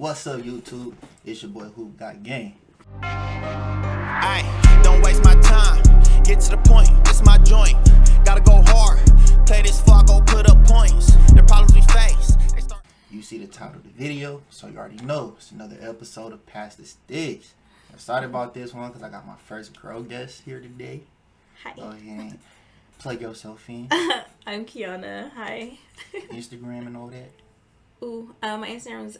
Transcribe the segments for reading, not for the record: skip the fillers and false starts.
What's up, YouTube? It's your boy Who Got Game. Ay, don't waste my time. Get to the point. It's my joint. Gotta go hard. Play this far, go put up points. The problems we face. You see the title of the video, so you already know it's another episode of Past the Sticks. I'm excited about this one because I got my first girl guest here today. Hi. Go ahead and plug yourself in. I'm Kianna. Hi. Instagram and all that. Ooh, my Instagram is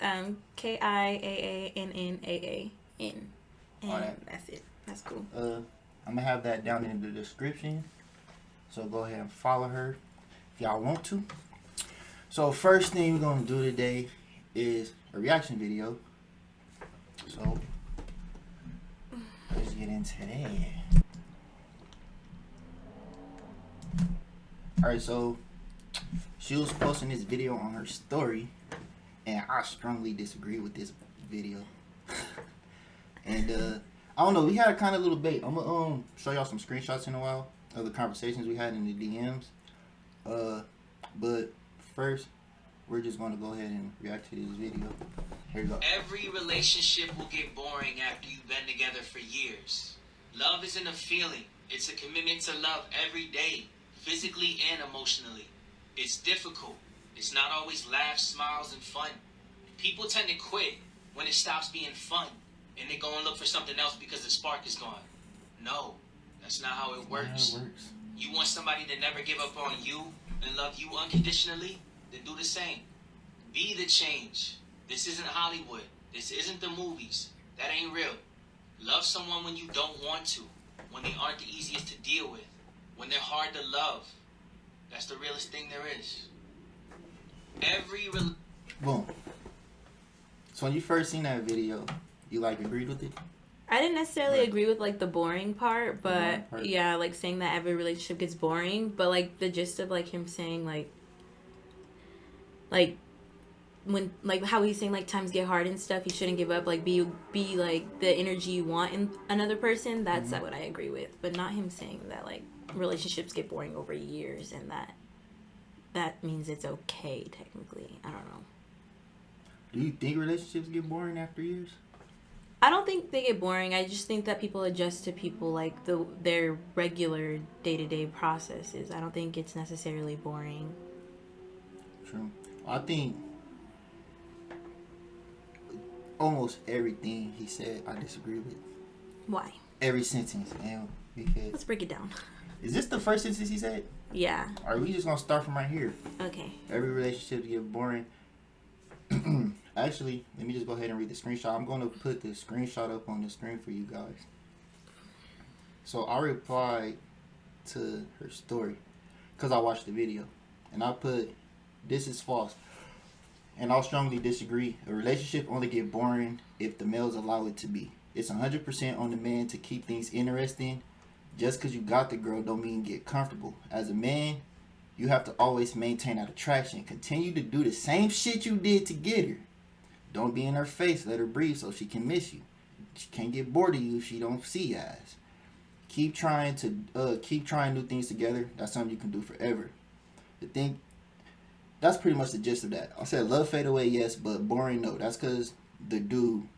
KIAANNAAN. And that's it. That's cool. I'm gonna have that down in the description, so go ahead and follow her if y'all want to. So first thing we're gonna do today is a reaction video. So let's get into that. Alright, so she was posting this video on her story, and I strongly disagree with this video. And I don't know, we had a kind of little debate. I'm gonna show y'all some screenshots in a while of the conversations we had in the DMs. But first, we're just gonna go ahead and react to this video. Here you go. Every relationship will get boring after you've been together for years. Love isn't a feeling, it's a commitment to love every day, physically and emotionally. It's difficult. It's not always laughs, smiles, and fun. People tend to quit when it stops being fun, and they go and look for something else because the spark is gone. No, that's not how it works. You want somebody to never give up on you and love you unconditionally? Then do the same. Be the change. This isn't Hollywood. This isn't the movies. That ain't real. Love someone when you don't want to, when they aren't the easiest to deal with, when they're hard to love. That's the realest thing there is. Boom. So when you first seen that video, you agreed with it? I didn't necessarily agree with the boring part, but yeah, saying that every relationship gets boring, but the gist of him saying when how he's saying times get hard and stuff, you shouldn't give up, be the energy you want in another person. That's what I agree with, but not him saying that relationships get boring over years and that means it's okay technically. I don't know. Do you think relationships get boring after years? I don't think they get boring. I just think that people adjust to people their regular day-to-day processes. I don't think it's necessarily boring. True. I think almost everything he said I disagree with. Why? Every sentence. And let's break it down. Is this the first sentence he said? Yeah. Or are we just gonna start from right here? Okay. Every relationship get boring. Actually, let me just go ahead and read the screenshot. I'm going to put the screenshot up on the screen for you guys. So I replied to her story because I watched the video. And I put, "This is false. And I'll strongly disagree. A relationship only get boring if the males allow it to be. It's 100% on the man to keep things interesting. Just because you got the girl don't mean get comfortable. As a man, you have to always maintain that attraction. Continue to do the same shit you did to get her. Don't be in her face. Let her breathe so she can miss you. She can't get bored of you if she don't see you as. Keep trying new things together. That's something you can do forever." That's pretty much the gist of that. I said love fade away, yes, but boring, no. That's because the dude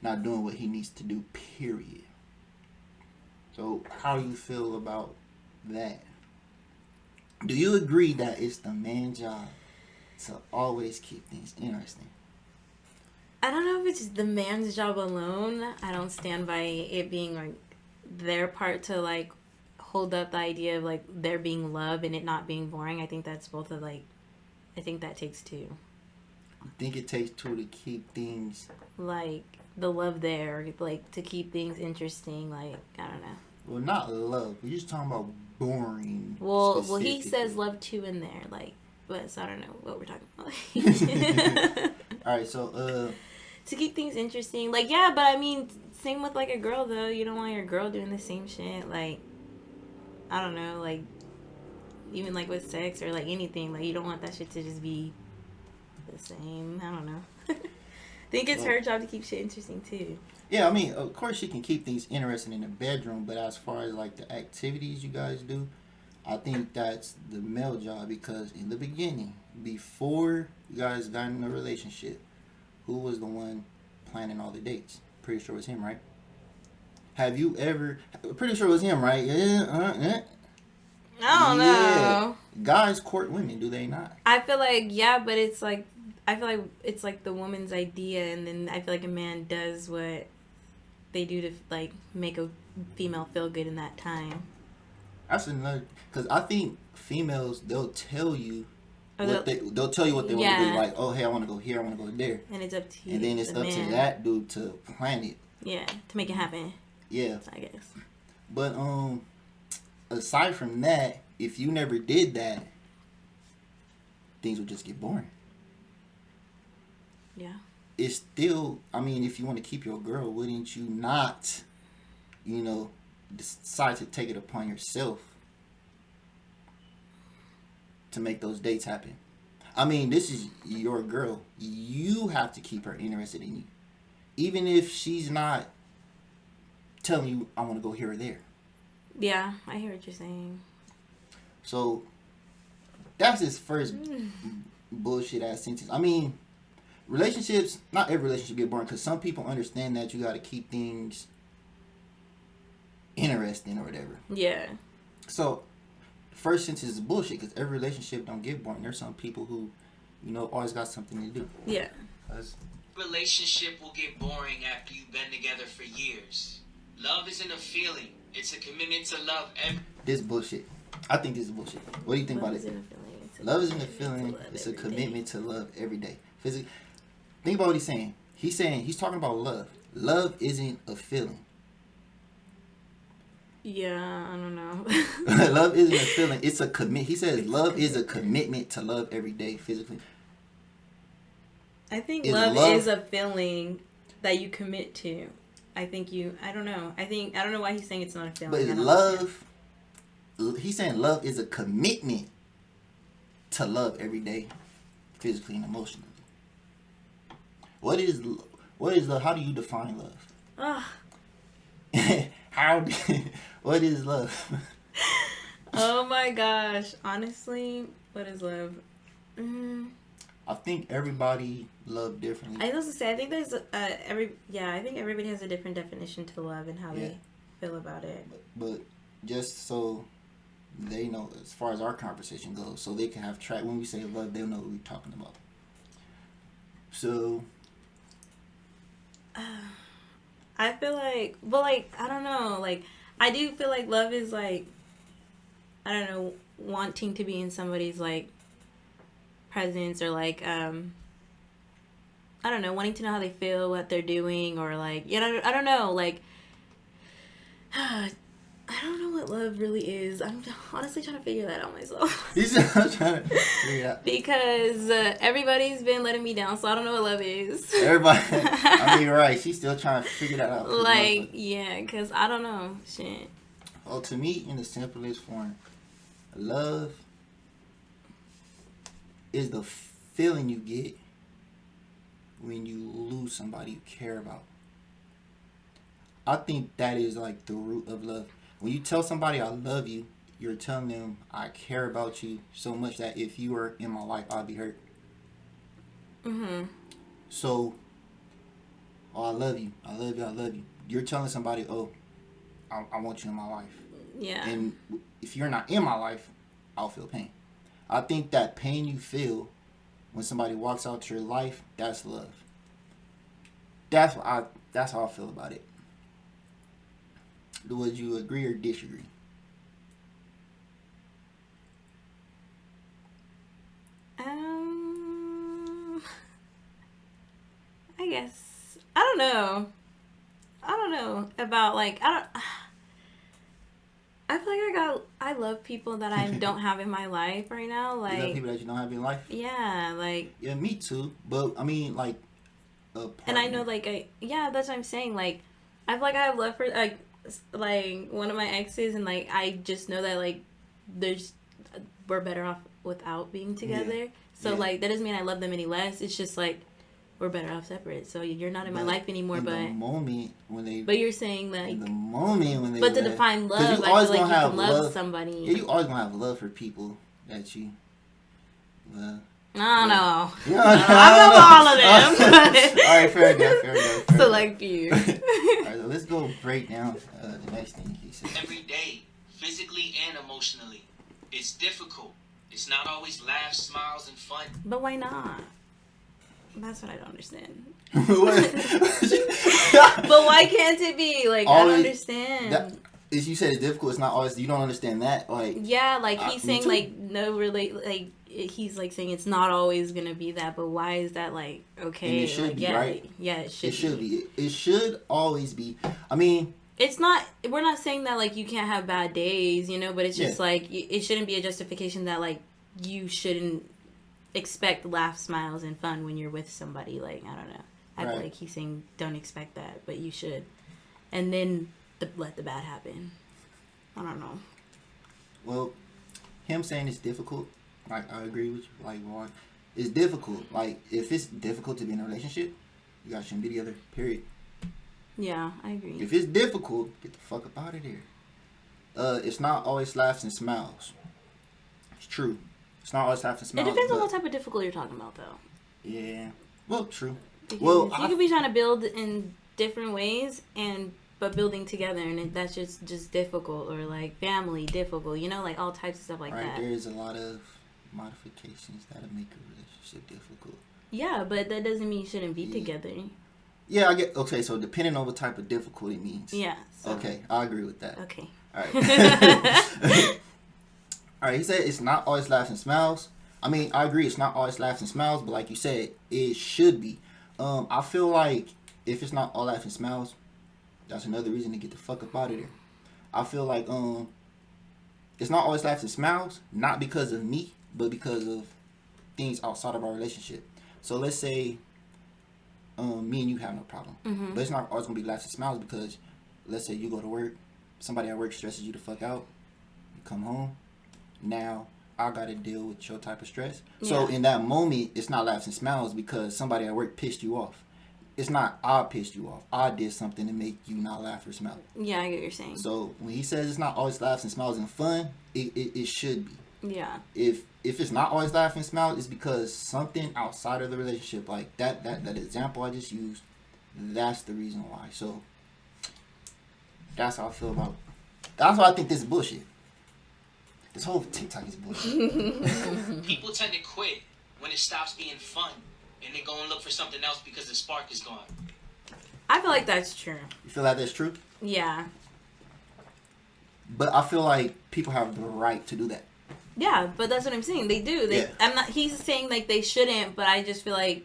not doing what he needs to do, period. So how do you feel about that? Do you agree that it's the man's job to always keep things interesting? I don't know if it's the man's job alone. I don't stand by it being their part to hold up the idea of there being love and it not being boring. I think that's both of I think that takes two. I think it takes two to keep things the love there, to keep things interesting. I don't know. Well, not love. We're just talking about boring. Well, he says love too in there, but so I don't know what we're talking about. All right, so to keep things interesting, yeah, but I mean, same with a girl though. You don't want your girl doing the same shit. I don't know, even with sex or anything. You don't want that shit to just be the same. I don't know. I think it's her job to keep shit interesting too. Yeah, I mean, of course she can keep things interesting in the bedroom, but as far as the activities you guys do, I think that's the male job, because in the beginning, before you guys got in a relationship, who was the one planning all the dates? Pretty sure it was him, right? Have you ever? Pretty sure it was him, right? Yeah. I don't know. Guys court women, do they not? I feel like, yeah, but it's like, I feel like it's like the woman's idea, and then I feel like a man does what they do to like make a female feel good in that time. That's another, because I think females, they'll tell you Or they'll tell you what they want to do. Like, oh, hey, I want to go here, I want to go there. And it's up to you. And then it's up to that dude to plan it. Yeah, to make it happen. Yeah. I guess. But aside from that, if you never did that, things would just get boring. Yeah. It's still, I mean, if you want to keep your girl, wouldn't you not, decide to take it upon yourself to make those dates happen? I mean, this is your girl. You have to keep her interested in you. Even if she's not telling you, I want to go here or there. Yeah, I hear what you're saying. So, that's his first bullshit ass sentence. I mean, relationships, not every relationship get boring, because some people understand that you got to keep things interesting or whatever. Yeah. So, first sentence is bullshit, because every relationship don't get boring. There's some people who, always got something to do. Yeah. Relationship will get boring after you've been together for years. Love isn't a feeling. It's a commitment to love every... This bullshit. I think this is bullshit. What do you think about it? Love isn't a feeling. It's a commitment to love every day. Physically. Think about what he's saying. He's talking about love. Love isn't a feeling. Yeah, I don't know. Love isn't a feeling. It's a commit. He says love is a commitment to love every day physically. I think love is a feeling that you commit to. I don't know. I don't know why he's saying it's not a feeling. But love, he's saying love is a commitment to love every day, physically and emotionally. What is love? How do you define love? What is love? Oh my gosh. Honestly, what is love? I think everybody love differently. I was gonna say, I think there's I think everybody has a different definition to love and how they feel about it. But just so they know, as far as our conversation goes, so they can have track when we say love, they'll know what we're talking about. So I feel like, but like, I don't know, like, I do feel like love is like, I don't know, wanting to be in somebody's like presence, or like I don't know, wanting to know how they feel, what they're doing, or like, I don't know, like I don't know what love really is. I'm honestly trying to figure that out myself. I'm trying to figure it out. Because everybody's been letting me down, so I don't know what love is. Everybody, I mean, you're right. She's still trying to figure that out. Like, yeah, because I don't know. Shit. Well, to me, in the simplest form, love is the feeling you get when you lose somebody you care about. I think that is like the root of love. When you tell somebody I love you, you're telling them I care about you so much that if you were in my life, I'd be hurt. So, I love you. I love you. I love you. You're telling somebody, oh, I want you in my life. Yeah. And if you're not in my life, I'll feel pain. I think that pain you feel when somebody walks out your life, that's love. That's how I feel about it. Would you agree or disagree? I guess I don't know about like I feel like I love people that I don't have in my life right now. Like, you love people that you don't have in your life? Yeah, like. Yeah, me too. But I mean, like. And I know, like, that's what I'm saying. Like, I feel like I have love for like one of my exes, and like I just know that like we're better off without being together. Yeah. So like that doesn't mean I love them any less. It's just like we're better off separate. So you're not in my life anymore. In but the moment when they. But you're saying like. In the moment when they. But to define love, I feel like you can love somebody. Yeah, you always gonna have love for people that you. I don't know. Yeah, I know all of them. All right, fair enough. Select few. All right, so let's go break down the next thing he said. Every day, physically and emotionally. It's difficult. It's not always laughs, smiles, and fun. But why not? That's what I don't understand. What? But why can't it be? Like, I don't understand. As you said, it's difficult. It's not always. You don't understand that. Like, yeah, like he's me saying too. like no relate. Like he's like saying it's not always gonna be that. But why is that like okay? And it should like, be, yeah, right? Yeah, it should. It should be. It should always be. I mean, it's not. We're not saying that like you can't have bad days, you know. But it's just like it shouldn't be a justification that like you shouldn't expect laugh, smiles, and fun when you're with somebody. Like I don't know. I feel like he's saying don't expect that, but you should, and then let the bad happen. I don't know. Well, him saying it's difficult, like I agree with you. Like, why? It's difficult. Like, if it's difficult to be in a relationship, you guys shouldn't be together. Period. Yeah, I agree. If it's difficult, get the fuck up out of there. It's not always laughs and smiles. It's true. It's not always laughs and smiles. It depends on what type of difficult you're talking about, though. Yeah. Well, true. Because well, you could be trying to build in different ways but building together, and that's just difficult, or like family difficult, you know, like all types of stuff like that. There is a lot of modifications that'll make a relationship difficult. Yeah, but that doesn't mean you shouldn't be together. Yeah, I get. Okay, so depending on what type of difficult it means. Yeah. So. Okay, I agree with that. Okay. All right. All right. He said it's not always laughs and smiles. I mean, I agree. It's not always laughs and smiles, but like you said, it should be. I feel like if it's not all laughs and smiles, that's another reason to get the fuck up out of there. I feel like it's not always laughs and smiles, not because of me, but because of things outside of our relationship. So let's say me and you have no problem, but it's not always gonna be laughs and smiles because let's say you go to work, somebody at work stresses you the fuck out, you come home, now I gotta deal with your type of stress. Yeah. So in that moment, it's not laughs and smiles because somebody at work pissed you off. It's not I pissed you off. I did something to make you not laugh or smile. Yeah, I get what you're saying. So when he says it's not always laughs and smiles and fun, it should be. Yeah. If it's not always laugh and smile, it's because something outside of the relationship, like that example I just used, that's the reason why. So that's how I feel about. That's why I think this is bullshit. This whole TikTok is bullshit. People tend to quit when it stops being fun. And they go and look for something else because the spark is gone. I feel like that's true. You feel like that's true? Yeah. But I feel like people have the right to do that. Yeah, but that's what I'm saying. They do. I'm not. He's saying like they shouldn't, but I just feel like.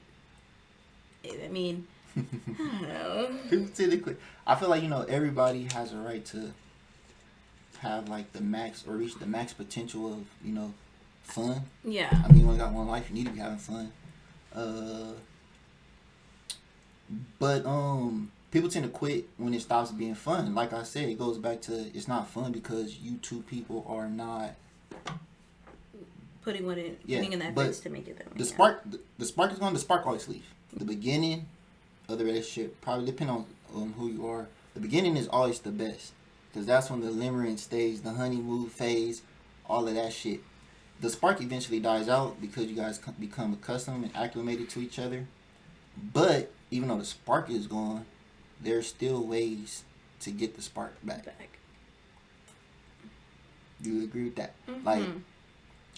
I mean, I don't know. People tend to quit. I feel like everybody has a right to have like the max or reach the max potential of fun. Yeah. I mean, you only got one life. You need to be having fun. But people tend to quit when it stops being fun. Like I said, it goes back to it's not fun because you two people are not putting in that efforts to make it that way. The spark is gone. The spark always leaves. The beginning of the relationship, probably depending on who you are, the beginning is always the best because that's when the limerence stage, the honeymoon phase, all of that shit. The spark eventually dies out because you guys become accustomed and acclimated to each other. But even though the spark is gone, there's still ways to get the spark back. Do you agree with that? Mm-hmm. Like,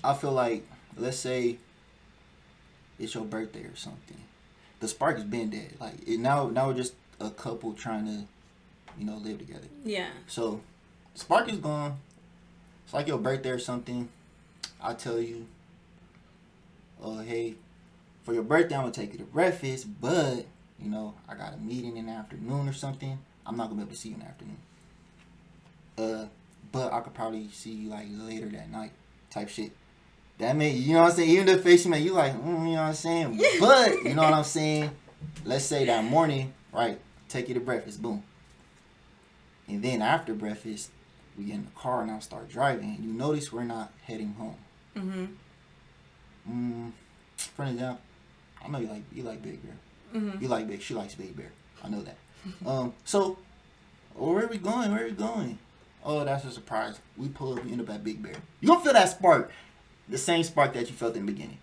I feel like, let's say it's your birthday or something. The spark has been dead. Like, now we're just a couple trying to, live together. Yeah. So, the spark is gone. It's like your birthday or something. I tell you, hey, for your birthday, I'm going to take you to breakfast, but, I got a meeting in the afternoon or something. I'm not going to be able to see you in the afternoon. But I could probably see you, like, later that night type shit. That may, you know what I'm saying? Even the face you make, you like, you know what I'm saying? But, you know what I'm saying? Let's say that morning, right, take you to breakfast, boom. And then after breakfast, we get in the car and I start driving. You notice we're not heading home. For example, I know you like Big Bear. You like Big. She likes Big Bear. I know that. So, where are we going? Oh, that's a surprise. We pull up. We end up at Big Bear. You gonna feel that spark, the same spark that you felt in the beginning.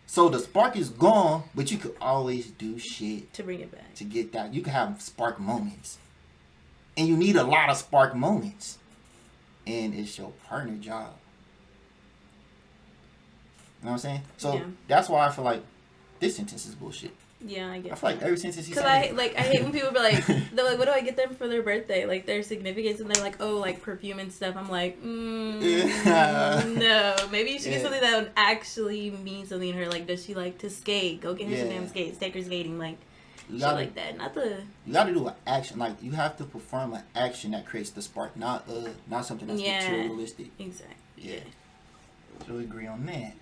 So the spark is gone, but you could always do shit To bring it back. to get that. You can have spark moments. And you need a lot of spark moments. And it's your partner job. You know what I'm saying? So Yeah. that's why I feel like this sentence is bullshit. Yeah, I get I feel like that. every sentence he Cause said. I hate when people be like, they're like, what do I get them for their birthday? Like their significance, and they're like, oh, like perfume and stuff. I'm like, Yeah. no. Maybe you should Yeah. get something that would actually mean something to her. Like, does she like to skate? Go get her some Yeah. damn skates. Take her skating. Like, You shit gotta, like that. Not the. you gotta do an action. Like you have to perform an action that creates the spark, not something that's Yeah. materialistic. Exactly. Yeah. So we agree on that.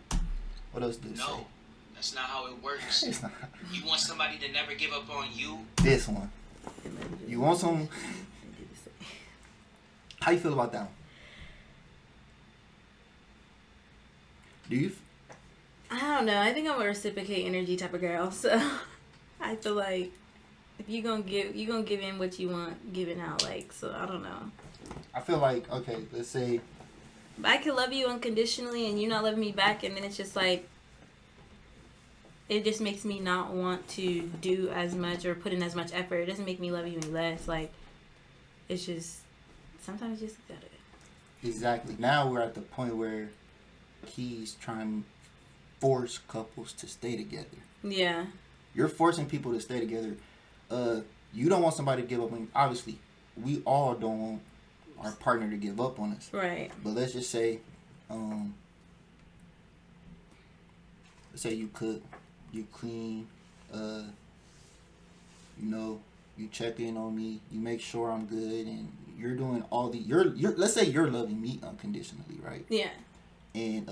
What else do you say? No, that's not how it works. It's not. You want somebody to never give up on you? This one. You want some? How you feel about that one? Do you? I don't know. I think I'm a reciprocate energy type of girl. So I feel like if you gonna give in what you want, give it out. Like, so I don't know. I feel like, okay, let's say, I could love you unconditionally and you not loving me back, and then it's just like, it just makes me not want to do as much or put in as much effort. It doesn't make me love you any less. Like, it's just, sometimes you just gotta. exactly. Now we're at the point where he's trying to force couples to stay together. Yeah. You're forcing people to stay together. You don't want somebody to give up on you. Obviously, we all don't want our partner to give up on us. Right. But let's just say, let's say you cook, you clean, you know, you check in on me, you make sure I'm good, and you're doing all the you're let's say you're loving me unconditionally, right? Yeah. And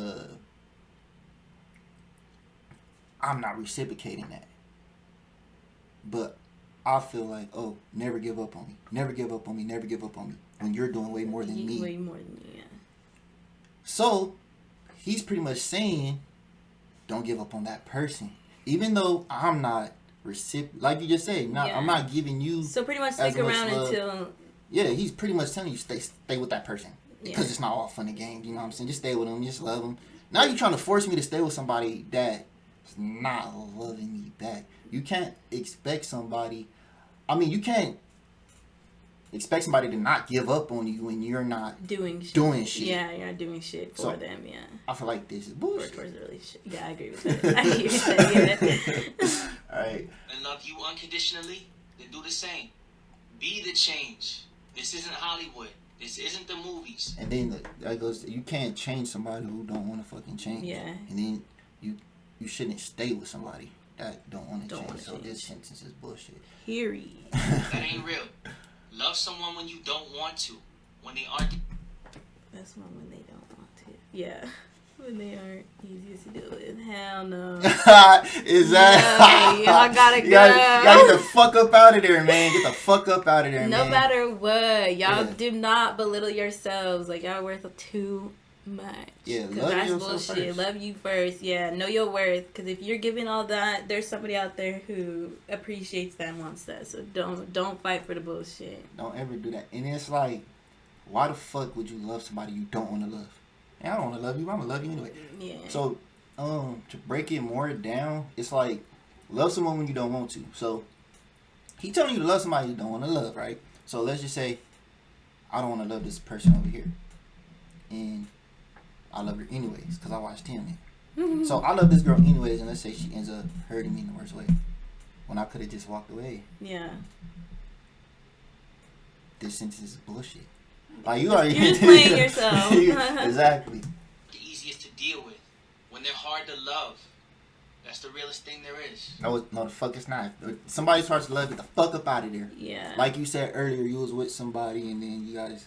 I'm not reciprocating that. But I feel like, oh, never give up on me. Never give up on me. Never give up on me. When you're doing way more than me. Way more than me, yeah. So, he's pretty much saying, don't give up on that person. Even though I'm not like you just said, Yeah. I'm not giving you. So pretty much as stick much around love. until. Yeah, he's pretty much telling you stay with that person. Because Yeah. it's not all fun and games, you know what I'm saying? Just stay with them, just love them. Now you're trying to force me to stay with somebody that's not loving me back. You can't expect somebody. I mean, you can't expect somebody to not give up on you when you're not Doing shit. Yeah, you're not doing shit for them, yeah. I feel like this is Or bullshit. towards the relationship. Yeah, I agree with that. I agree with that, yeah. Alright. And love you unconditionally, then do the same. Be the change. This isn't Hollywood. This isn't the movies. And then that goes, you can't change somebody who don't want to fucking change. Yeah. And then you shouldn't stay with somebody that don't want to Don't change. wanna So change. this sentence is bullshit. Period. That ain't real. Love someone when you don't want to. When they aren't. That's one when they don't want to. Yeah. When they aren't easiest to deal with. Hell no. Exactly. No, y'all gotta You gotta go. get the fuck up out of there, man. Get the fuck up out of there, No man. matter what, y'all Yeah. do not belittle yourselves. Like, y'all worth too much. Yeah, 'Cause love that's yourself bullshit. first. Love you first. Yeah, know your worth. Because if you're giving all that, there's somebody out there who appreciates that and wants that. So don't fight for the bullshit. Don't ever do that. And it's like, why the fuck would you love somebody you don't want to love? And I don't want to love you, but I'm going to love you anyway. Yeah. So, to break it more down, it's like, love someone when you don't want to. So, he telling you to love somebody you don't want to love, right? So, let's just say, I don't want to love this person over here. And I love her anyways, because I watched him. So, I love this girl anyways, and let's say she ends up hurting me in the worst way. When I could have just walked away. Yeah. This sentence is bullshit. Like, you already... You're just playing yourself. Exactly. The easiest to deal with. When they're hard to love. That's the realest thing there is. No, the fuck it's not. If somebody's hard to love, get the fuck up out of there. Yeah. Like you said earlier, you was with somebody and then you guys,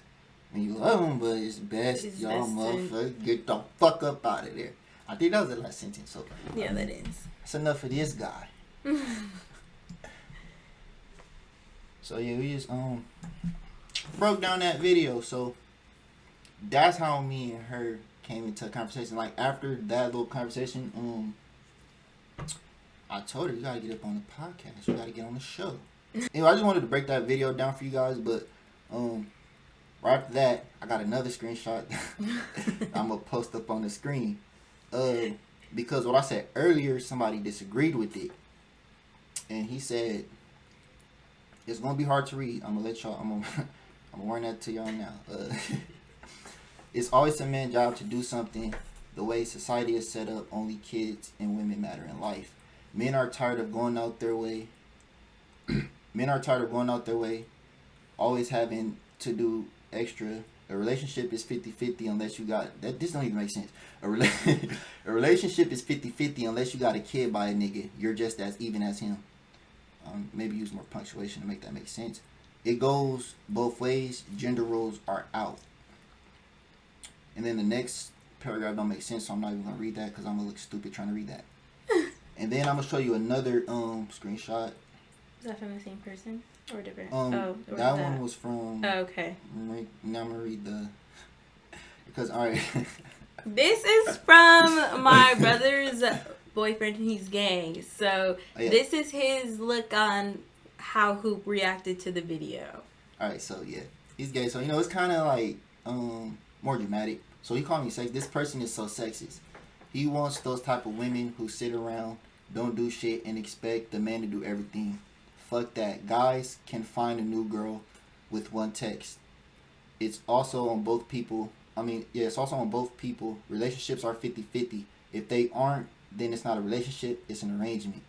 when you love them, but it's best, It's y'all best to- motherfucker, get the fuck up out of there. I think that was the last sentence, so. Yeah, that is. That's enough for this guy. So yeah, we just, broke down that video, so that's how me and her came into a conversation. Like, after that little conversation, I told her, you gotta get up on the podcast. You gotta get on the show. Anyway, I just wanted to break that video down for you guys, but right after that, I got another screenshot I'm gonna post up on the screen. because what I said earlier, somebody disagreed with it, and he said it's gonna be hard to read. I'm gonna let y'all. I'm gonna warn that to y'all now. It's always a man's job to do something. The way society is set up, only kids and women matter in life. Men are tired of going out their way. Men are tired of going out their way, always having to do extra. A relationship is 50-50 unless you got... This don't even make sense. A relationship is 50-50 unless you got a kid by a nigga. You're just as even as him. Maybe use more punctuation to make that make sense. It goes both ways. Gender roles are out. And then the next paragraph don't make sense, so I'm not even going to read that because I'm going to look stupid trying to read that. And then I'm going to show you another screenshot. Is that from the same person or different? That one was from... Oh, okay. Now I'm going to read the... Because, alright. This is from my brother's boyfriend. He's gay. So, This is his look on how Hoop reacted to the video. Alright, so, yeah. He's gay. So, it's kind of like more dramatic. So, he called me sexist. This person is so sexist. He wants those type of women who sit around, don't do shit, and expect the man to do everything. Fuck that. Guys can find a new girl with one text. It's also on both people. It's also on both people. Relationships are 50-50. If they aren't, then it's not a relationship. It's an arrangement.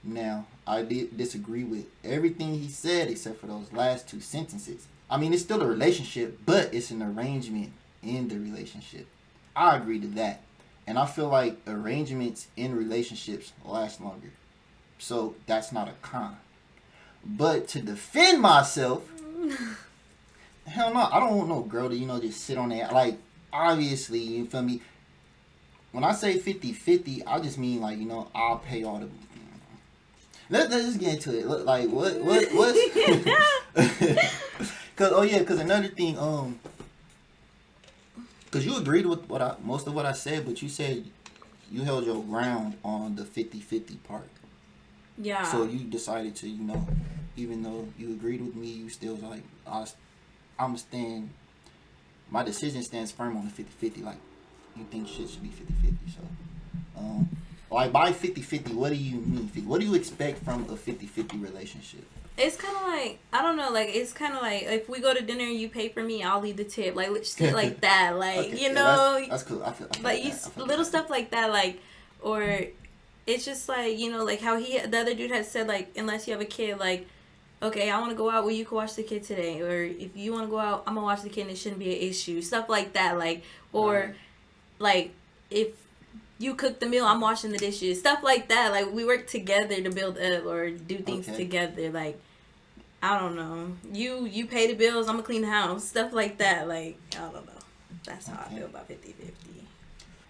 Now, I did disagree with everything he said except for those last two sentences. It's still a relationship, but it's an arrangement in the relationship. I agree to that. And I feel like arrangements in relationships last longer. So, that's not a con. But to defend myself, hell no, I don't want no girl to, just sit on that. Like, obviously, you feel me? When I say 50-50, I just mean, like, I'll pay all the... Let's just get into it. Look, like, what? Because another thing, because you agreed with most of what I said, but you said you held your ground on the 50-50 part. Yeah. So you decided to, even though you agreed with me, you still was like, I'm staying, my decision stands firm on the 50-50. Like, you think shit should be 50-50. So, like, by 50-50, what do you mean? What do you expect from a 50-50 relationship? It's kind of like, I don't know, like, it's kind of like, if we go to dinner and you pay for me, I'll leave the tip. Like, shit like that. Like, okay, that's cool. I feel like, little stuff like that, like, or it's just like, like how the other dude had said, like, unless you have a kid, like, okay, I want to go out, well, you can watch the kid today. Or if you want to go out, I'm going to watch the kid and it shouldn't be an issue. Stuff like that, like, or, like, if you cook the meal, I'm washing the dishes. Stuff like that. Like, we work together to build up or do things together. Like, I don't know. You pay the bills, I'm going to clean the house. Stuff like that. Like, I don't know. That's how I feel about 50-50.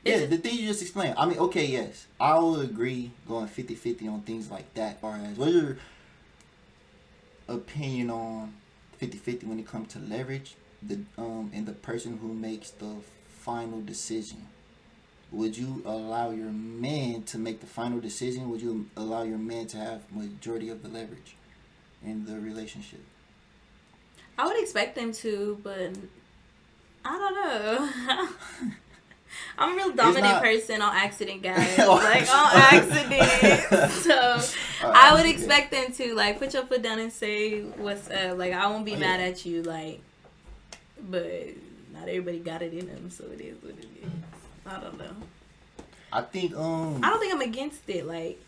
Yeah, the thing you just explained. Yes. I will agree going 50-50 on things like that. What's your opinion on 50-50 when it comes to leverage and the person who makes the final decision? Would you allow your man to make the final decision? Would you allow your man to have majority of the leverage in the relationship? I would expect them to, but I don't know. I'm a real dominant person on accident, guys. Like, on accident. So, I would expect them to, like, put your foot down and say what's up. Like, I won't be mad at you, like, but not everybody got it in them, so it is what it is. I don't know. I think, I don't think I'm against it, like,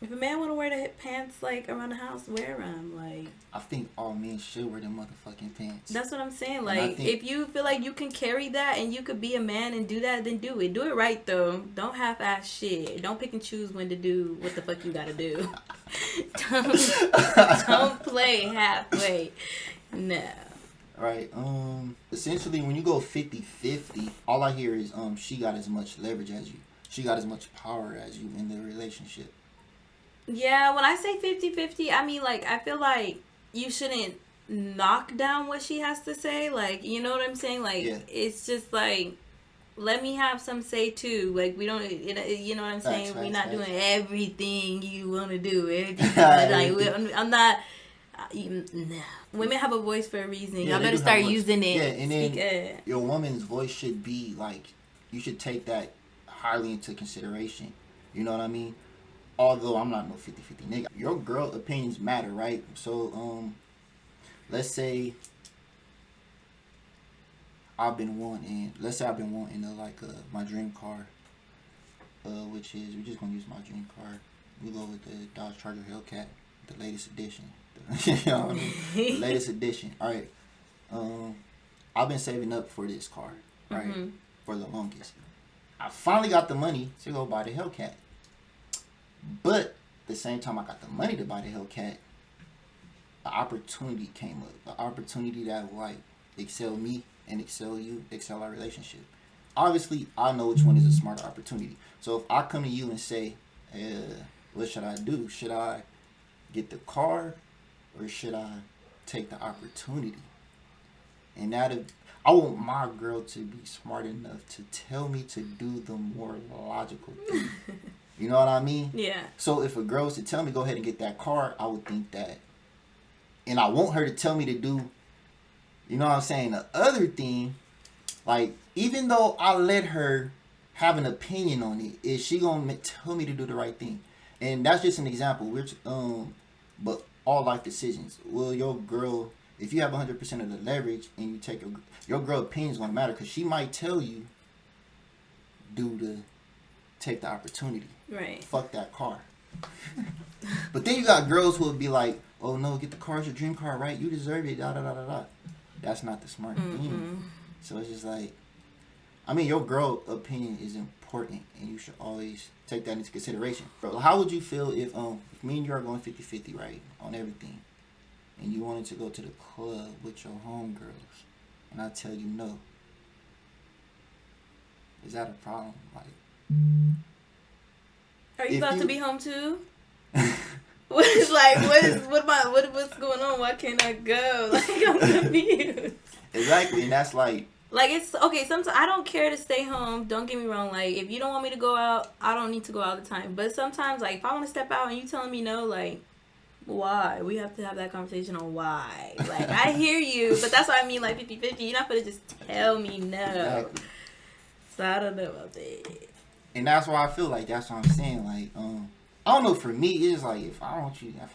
if a man want to wear the pants, like, around the house, wear them, like. I think all men should wear them motherfucking pants. That's what I'm saying. Like, if you feel like you can carry that and you could be a man and do that, then do it. Do it right, though. Don't half-ass shit. Don't pick and choose when to do what the fuck you gotta do. Don't play halfway. No. Right. Essentially, when you go 50-50, all I hear is, she got as much leverage as you. She got as much power as you in the relationship. Yeah, when I say 50-50, I mean, like, I feel like you shouldn't knock down what she has to say. Like, you know what I'm saying? Like, It's just, like, let me have some say, too. Like, we don't, you know what I'm saying? We're not doing everything you want to do. I'm not, nah. Women have a voice for a reason. Y'all better start using it. Yeah, and then your woman's voice should be, like, you should take that highly into consideration. You know what I mean? Although I'm not no 50-50 nigga. Your girl opinions matter, right? So, let's say I've been wanting my dream car, which is, we're just gonna use my dream car. We go with the Dodge Charger Hellcat, the latest edition. You know what I mean? The latest edition. All right. I've been saving up for this car, right? Mm-hmm. For the longest. I finally got the money to go buy the Hellcat. But at the same time I got the money to buy the Hellcat, an opportunity came up. An opportunity that will, like, excel me and excel you, excel our relationship. Obviously, I know which one is a smarter opportunity. So if I come to you and say, what should I do? Should I get the car or should I take the opportunity? And I want my girl to be smart enough to tell me to do the more logical thing. You know what I mean? Yeah. So if a girl was to tell me go ahead and get that car, I would think that. And I want her to tell me to do, you know what I'm saying, the other thing. Like, even though I let her have an opinion on it, is she gonna tell me to do the right thing? And that's just an example. But all life decisions. Will your girl, if you have 100% of the leverage and you take your girl opinion is gonna matter, because she might tell you, take the opportunity. Right. Fuck that car. But then you got girls who would be like, oh no, get the car, it's your dream car, right? You deserve it, da da da da da. That's not the smart thing. So it's just like, I mean, your girl opinion is important and you should always take that into consideration. Bro, how would you feel if me and you are going 50-50, right, on everything, and you wanted to go to the club with your homegirls, and I tell you no? Is that a problem? Like, are you about to be home too? What's going on? Why can't I go? Like, I'm confused. Exactly, and that's like it's okay. Sometimes I don't care to stay home. Don't get me wrong. Like, if you don't want me to go out, I don't need to go out all the time. But sometimes, like, if I want to step out and you telling me no, like, why? We have to have that conversation on why. Like, I hear you, but that's what I mean. Like 50-50. You're not gonna just tell me no. Exactly. So I don't know about that. And that's why I feel like that's what I'm saying. Like, I don't know. For me, it's like if I don't want you to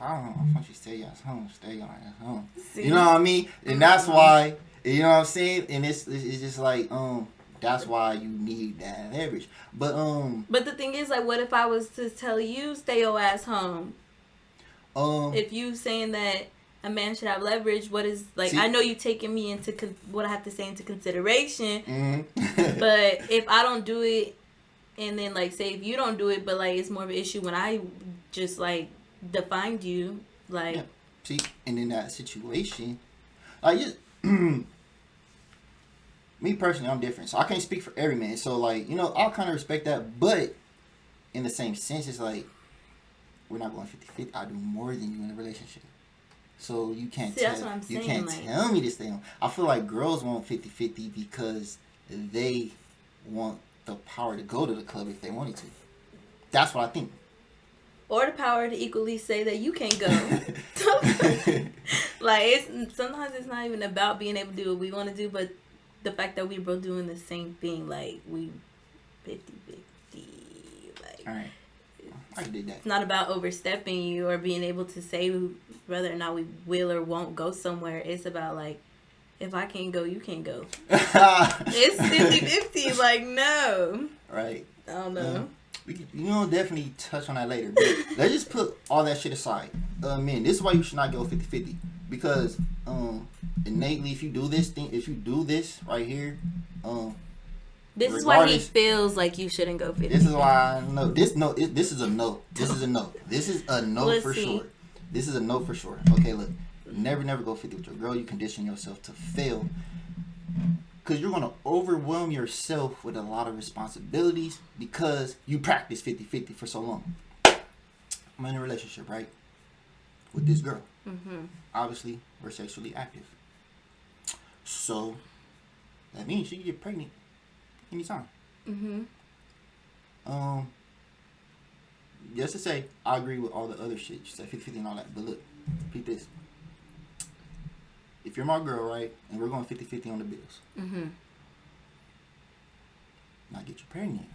stay at home, stay at home. See? You know what I mean? And that's why. You know what I'm saying? And it's just like that's why you need that leverage. But the thing is, like, what if I was to tell you stay your ass home? If you saying that a man should have leverage, what is, like, see, I know you taking me into what I have to say into consideration. Mm-hmm. But if I don't do it, and then, like, say if you don't do it, but, like, it's more of an issue when I just, like, defined you, like. Yeah. See, and in that situation, like, me personally, I'm different, so I can't speak for every man. So, like, you know, I'll kind of respect that, but in the same sense, it's like, we're not going 50-50. I do more than you in a relationship. So you can't tell me to stay home. I feel like girls want 50-50 because they want the power to go to the club if they wanted to. That's what I think. Or the power to equally say that you can't go. Like, sometimes it's not even about being able to do what we want to do, but the fact that we both doing the same thing. Like, we 50-50. Like, all right. I did that. It's not about overstepping you or being able to say whether or not we will or won't go somewhere. It's about, like, if I can't go, you can't go. It's 50-50. Like, no. Right. I don't know. We definitely touch on that later. But let's just put all that shit aside. Man, this is why you should not go 50-50. Because innately, if you do this right here, this is why he feels like you shouldn't go 50. This is why I know. This is a no. This is a no. This is a no for sure. This is a no for sure. Okay, look. Never go 50 with your girl. You condition yourself to fail. Because you're going to overwhelm yourself with a lot of responsibilities because you practice 50-50 for so long. I'm in a relationship, right? With this girl. Mm-hmm. Obviously, we're sexually active. So, that means she can get pregnant anytime. Mm-hmm. Just to say, I agree with all the other shit. You said 50-50 and all that. But look, repeat this. If you're my girl, right, and we're going 50-50 on the bills, mm-hmm. Now get you pregnant.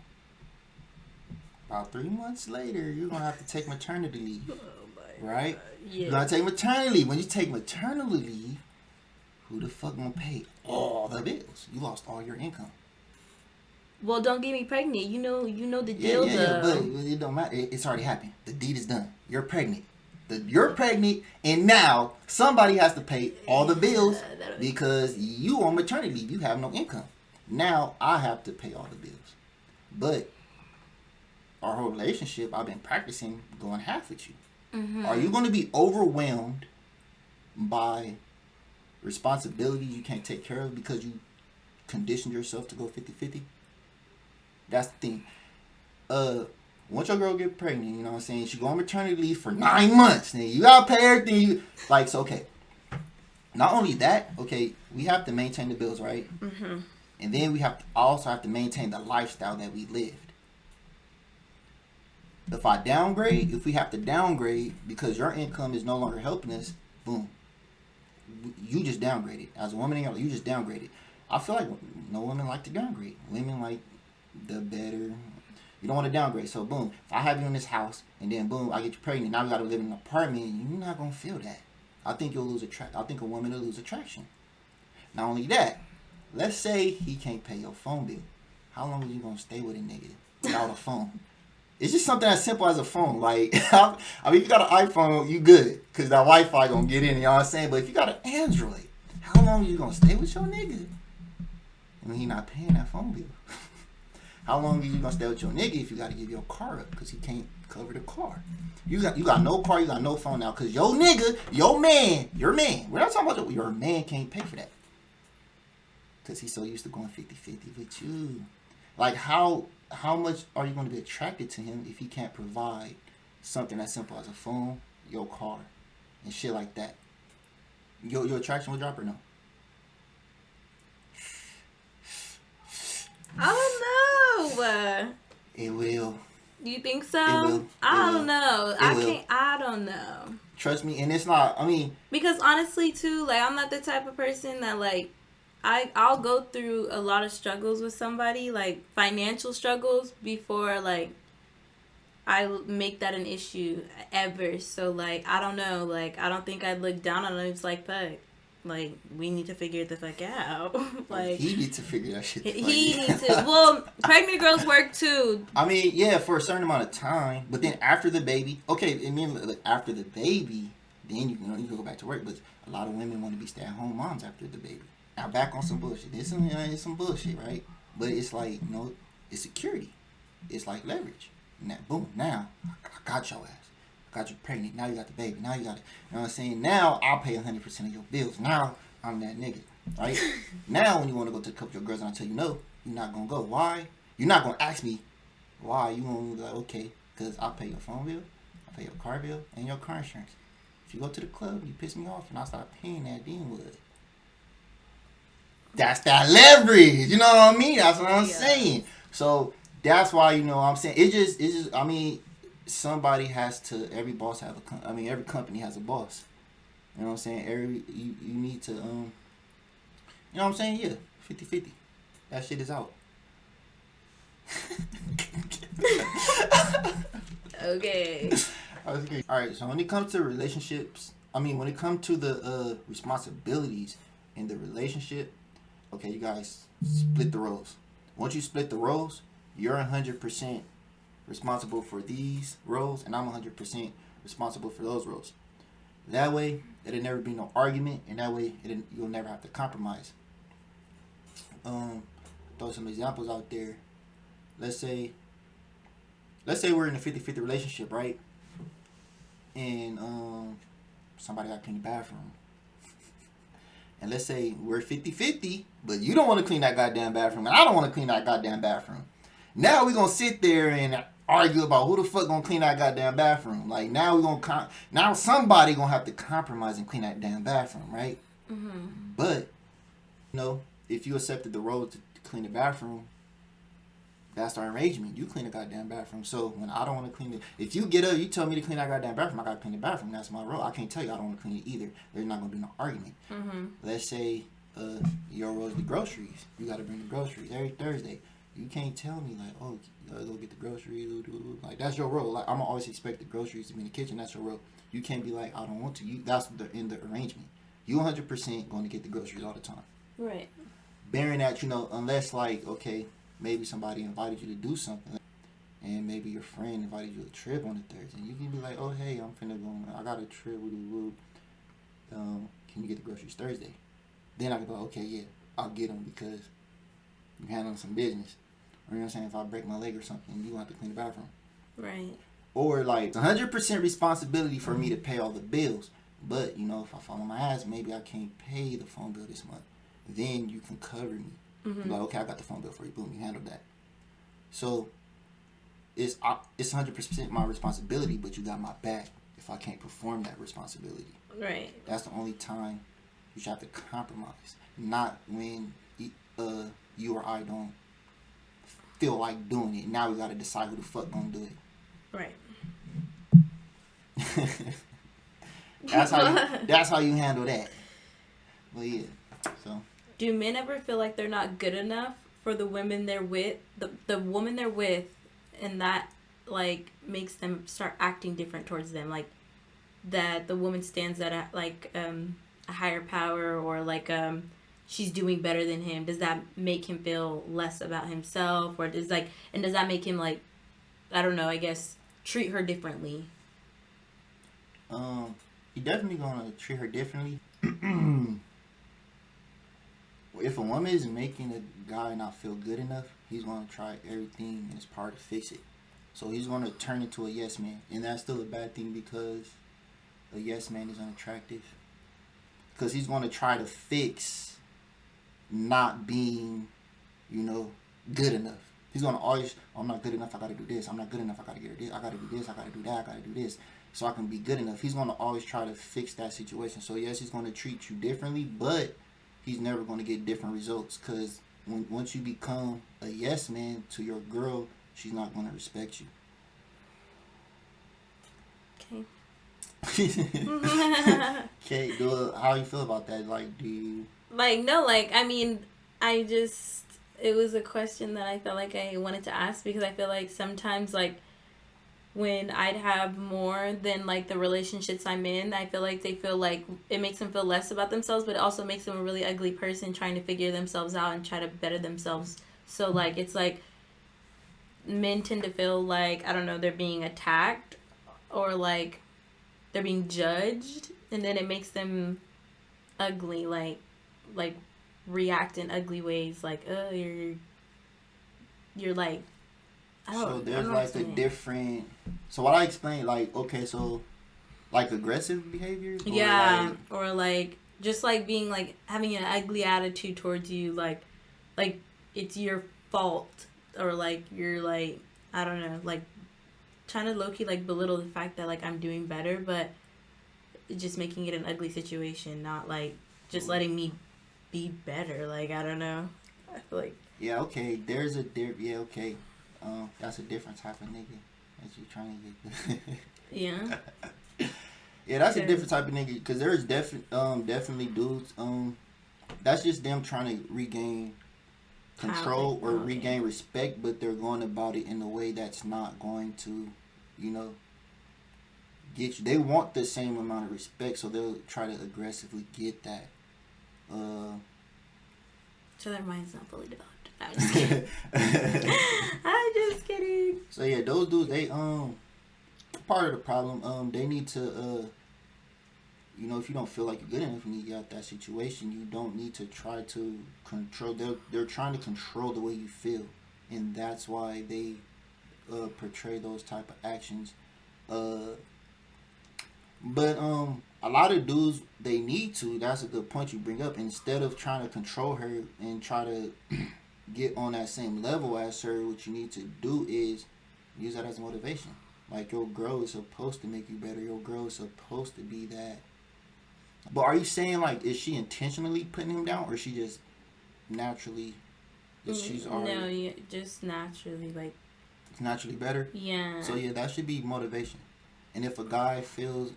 About 3 months later, you're gonna have to take maternity leave. Oh my Right? God. You're Yeah. gonna take maternity leave. When you take maternity leave, who the fuck gonna pay all the bills? You lost all your income. Well, don't get me pregnant. You know the Yeah, deal yeah, though. but it don't matter. It's already happened. The deed is done. You're pregnant. You're pregnant, and now somebody has to pay all the bills because you on maternity leave. You have no income. Now I have to pay all the bills. But our whole relationship, I've been practicing going half with you. Mm-hmm. Are you going to be overwhelmed by responsibilities you can't take care of because you conditioned yourself to go 50-50? That's the thing. Once your girl get pregnant, you know what I'm saying, she go on maternity leave for 9 months. Then you gotta pay everything. So okay. Not only that, okay, we have to maintain the bills, right? Mm-hmm. And then we also have to maintain the lifestyle that we lived. If we have to downgrade because your income is no longer helping us, boom. You just downgraded. As a woman, you just downgraded. I feel like no women like to downgrade. Women like the better. You don't want to downgrade. So boom, if I have you in this house and then boom, I get you pregnant. Now we got to live in an apartment. You're not gonna feel that. I think you'll lose I think a woman will lose attraction. Not only that, let's say he can't pay your phone bill. How long are you gonna stay with a nigga without a phone? It's just something as simple as a phone. Like, I mean, if you got an iPhone, you good. Because that Wi-Fi going to get in, you know what I'm saying? But if you got an Android, how long are you going to stay with your nigga when he not paying that phone bill? How long are you going to stay with your nigga if you got to give your car up because he can't cover the car? You got no car, you got no phone now because your nigga, your man, we're not talking about your man can't pay for that. Because he's so used to going 50-50 with you. Like, how much are you going to be attracted to him if he can't provide something as simple as a phone, your car, and shit like that? Your attraction will drop or no? I don't know. It will. You think so? It will. I don't know. It will. I don't know. Trust me, and it's not. I mean, because honestly, too, like I'm not the type of person that like I'll go through a lot of struggles with somebody, like financial struggles, before like I make that an issue ever. So like I don't know, like I don't think I'd look down on him. It's like, fuck, like we need to figure the fuck out. Like he needs to figure that shit. He needs to. Well, pregnant girls work too. I mean, yeah, for a certain amount of time, but then after the baby, okay, I mean, like, after the baby, then you can go back to work. But a lot of women want to be stay-at-home moms after the baby. Now back on some bullshit. It's some bullshit, right? But it's like, it's security. It's like leverage. Now, boom, now I got your ass. I got you pregnant. Now you got the baby. Now you got it. You know what I'm saying? Now I'll pay 100% of your bills. Now I'm that nigga, right? Now when you want to go to a couple of your girls and I tell you no, you're not gonna go. Why? You're not gonna ask me why. You gonna be like, okay, because I'll pay your phone bill, I'll pay your car bill, and your car insurance. If you go to the club, you piss me off, and I start paying that, then what? That's that leverage. You know what I mean? That's what I'm saying. So that's why, you know what I'm saying? It's just, I mean, somebody has to, every boss have every company has a boss. You know what I'm saying? You need to, you know what I'm saying? Yeah, 50-50. That shit is out. Okay. Alright, so when it comes to relationships, when it comes to the responsibilities in the relationship, okay, you guys split the roles. Once you split the roles, you're 100% responsible for these roles, and I'm 100% responsible for those roles. That way, it'll never be no argument, and that way, you'll never have to compromise. Throw some examples out there. Let's say we're in a 50-50 relationship, right? And somebody got to clean the bathroom. And let's say we're 50-50, but you don't want to clean that goddamn bathroom, and I don't want to clean that goddamn bathroom. Now we're going to sit there and argue about who the fuck going to clean that goddamn bathroom. Like, now now somebody going to have to compromise and clean that damn bathroom, right? Mm-hmm. But, if you accepted the role to clean the bathroom, that's our arrangement. You clean the goddamn bathroom. So when I don't want to clean it, if you get up, you tell me to clean that goddamn bathroom, I gotta clean the bathroom. That's my role. I can't tell you I don't want to clean it either. There's not gonna be no argument. Mm-hmm. Let's say your role is the groceries. You gotta bring the groceries every Thursday. You can't tell me like, oh, go get the groceries. Like that's your role. Like I'm gonna always expect the groceries to be in the kitchen. That's your role. You can't be like, I don't want to. That's in the arrangement. You 100% going to get the groceries all the time. Right. Bearing that, unless like, okay, maybe somebody invited you to do something, and maybe your friend invited you a trip on a Thursday, and you can be like, oh hey, I'm finna go. I got a trip. Can you get the groceries Thursday? Then I can go, okay, yeah, I'll get them because you're handling some business. Or you know what I'm saying? If I break my leg or something, you have to clean the bathroom. Right. Or like 100% responsibility for me to pay all the bills. But if I fall on my ass, maybe I can't pay the phone bill this month. Then you can cover me. Mm-hmm. Like, okay, I got the phone bill for you. Boom, you handle that. So it's 100% my responsibility, but you got my back if I can't perform that responsibility. Right. That's the only time you should have to compromise. Not when you or I don't feel like doing it. Now we got to decide who the fuck gonna do it. Right. That's how you handle that. Well, yeah. So. Do men ever feel like they're not good enough for the women they're with, the woman they're with, and that like makes them start acting different towards them, like that the woman stands at a higher power, or like she's doing better than him? Does that make him feel less about himself, or does that make him like, I don't know, I guess treat her differently? You're definitely gonna treat her differently. If a woman is making a guy not feel good enough, he's gonna try everything in his power to fix it. So he's gonna turn into a yes man, and that's still a bad thing because a yes man is unattractive. Because he's gonna try to fix not being, good enough. He's gonna always, I'm not good enough. I gotta do this. I'm not good enough. I gotta get her this. I gotta do this. I gotta do that. I gotta do this. So I can be good enough. He's gonna always try to fix that situation. So yes, he's gonna treat you differently, but he's never gonna get different results. Because once you become a yes man to your girl, she's not gonna respect you. Okay. Okay, how you feel about that? Like, do you... Like, no, like, I mean, it was a question that I felt like I wanted to ask, because I feel like sometimes, like, when I'd have more than, like, the relationships I'm in, I feel like they feel like it makes them feel less about themselves, but it also makes them a really ugly person trying to figure themselves out and try to better themselves. So, like, it's like men tend to feel like, I don't know, they're being attacked, or, like, they're being judged, and then it makes them ugly, like react in ugly ways, like, oh, you're like, so there's like a different, so what I explained, like, okay, so like aggressive behavior, or like just like being like having an ugly attitude towards you, like it's your fault, or like you're like, I don't know, like trying to low-key like belittle the fact that like I'm doing better, but just making it an ugly situation, not like just letting me be better. Like, I don't know, I feel like, yeah, okay, okay, that's a different type of nigga that you trying to get. Yeah. Yeah, that's a different type of nigga, because there's definitely dudes, that's just them trying to regain control or regain respect, but they're going about it in a way that's not going to, get you. They want the same amount of respect, so they'll try to aggressively get that. So their mind's not fully developed. I'm just kidding. I'm just kidding. So yeah, those dudes, they part of the problem. They need to if you don't feel like you're good enough and you get out that situation, you don't need to try to control. They're trying to control the way you feel, and that's why they portray those type of actions. But a lot of dudes, they need to. That's a good point you bring up. Instead of trying to control her and try to get on that same level as her, what you need to do is use that as motivation. Like, your girl is supposed to make you better. Your girl is supposed to be that. But are you saying, like, is she intentionally putting him down, or is she just naturally, she's already... No, just naturally, like... It's naturally better? Yeah. So, yeah, that should be motivation. And if a guy feels...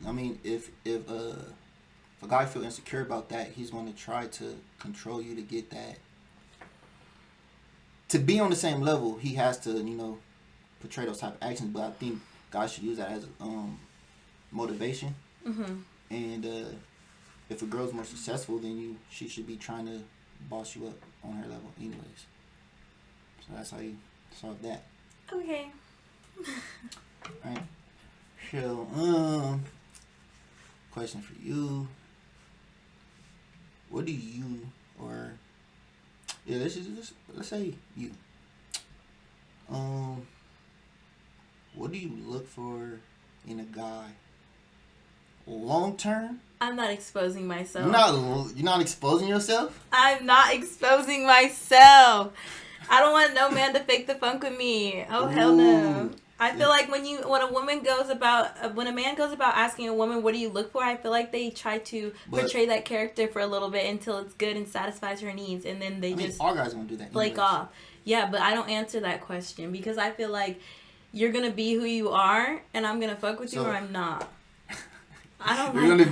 if a guy feels insecure about that, he's going to try to control you to get that to be on the same level, he has to, portray those type of actions. But I think guys should use that as motivation. Mm-hmm. And if a girl's more successful than you, she should be trying to boss you up on her level, anyways. So that's how you solve that. Okay. Right. So, question for you. What do you, or yeah, let's say you. What do you look for in a guy? Long term? I'm not exposing myself. You're not exposing yourself? I'm not exposing myself. I don't want no man to fake the funk with me. Oh, hell no. I feel like when a man goes about asking a woman, what do you look for? I feel like they try to portray that character for a little bit until it's good and satisfies her needs, and then all guys gonna do that. flake off. Yeah, but I don't answer that question because I feel like you're gonna be who you are, and I'm gonna fuck with you or I'm not. I don't. You're gonna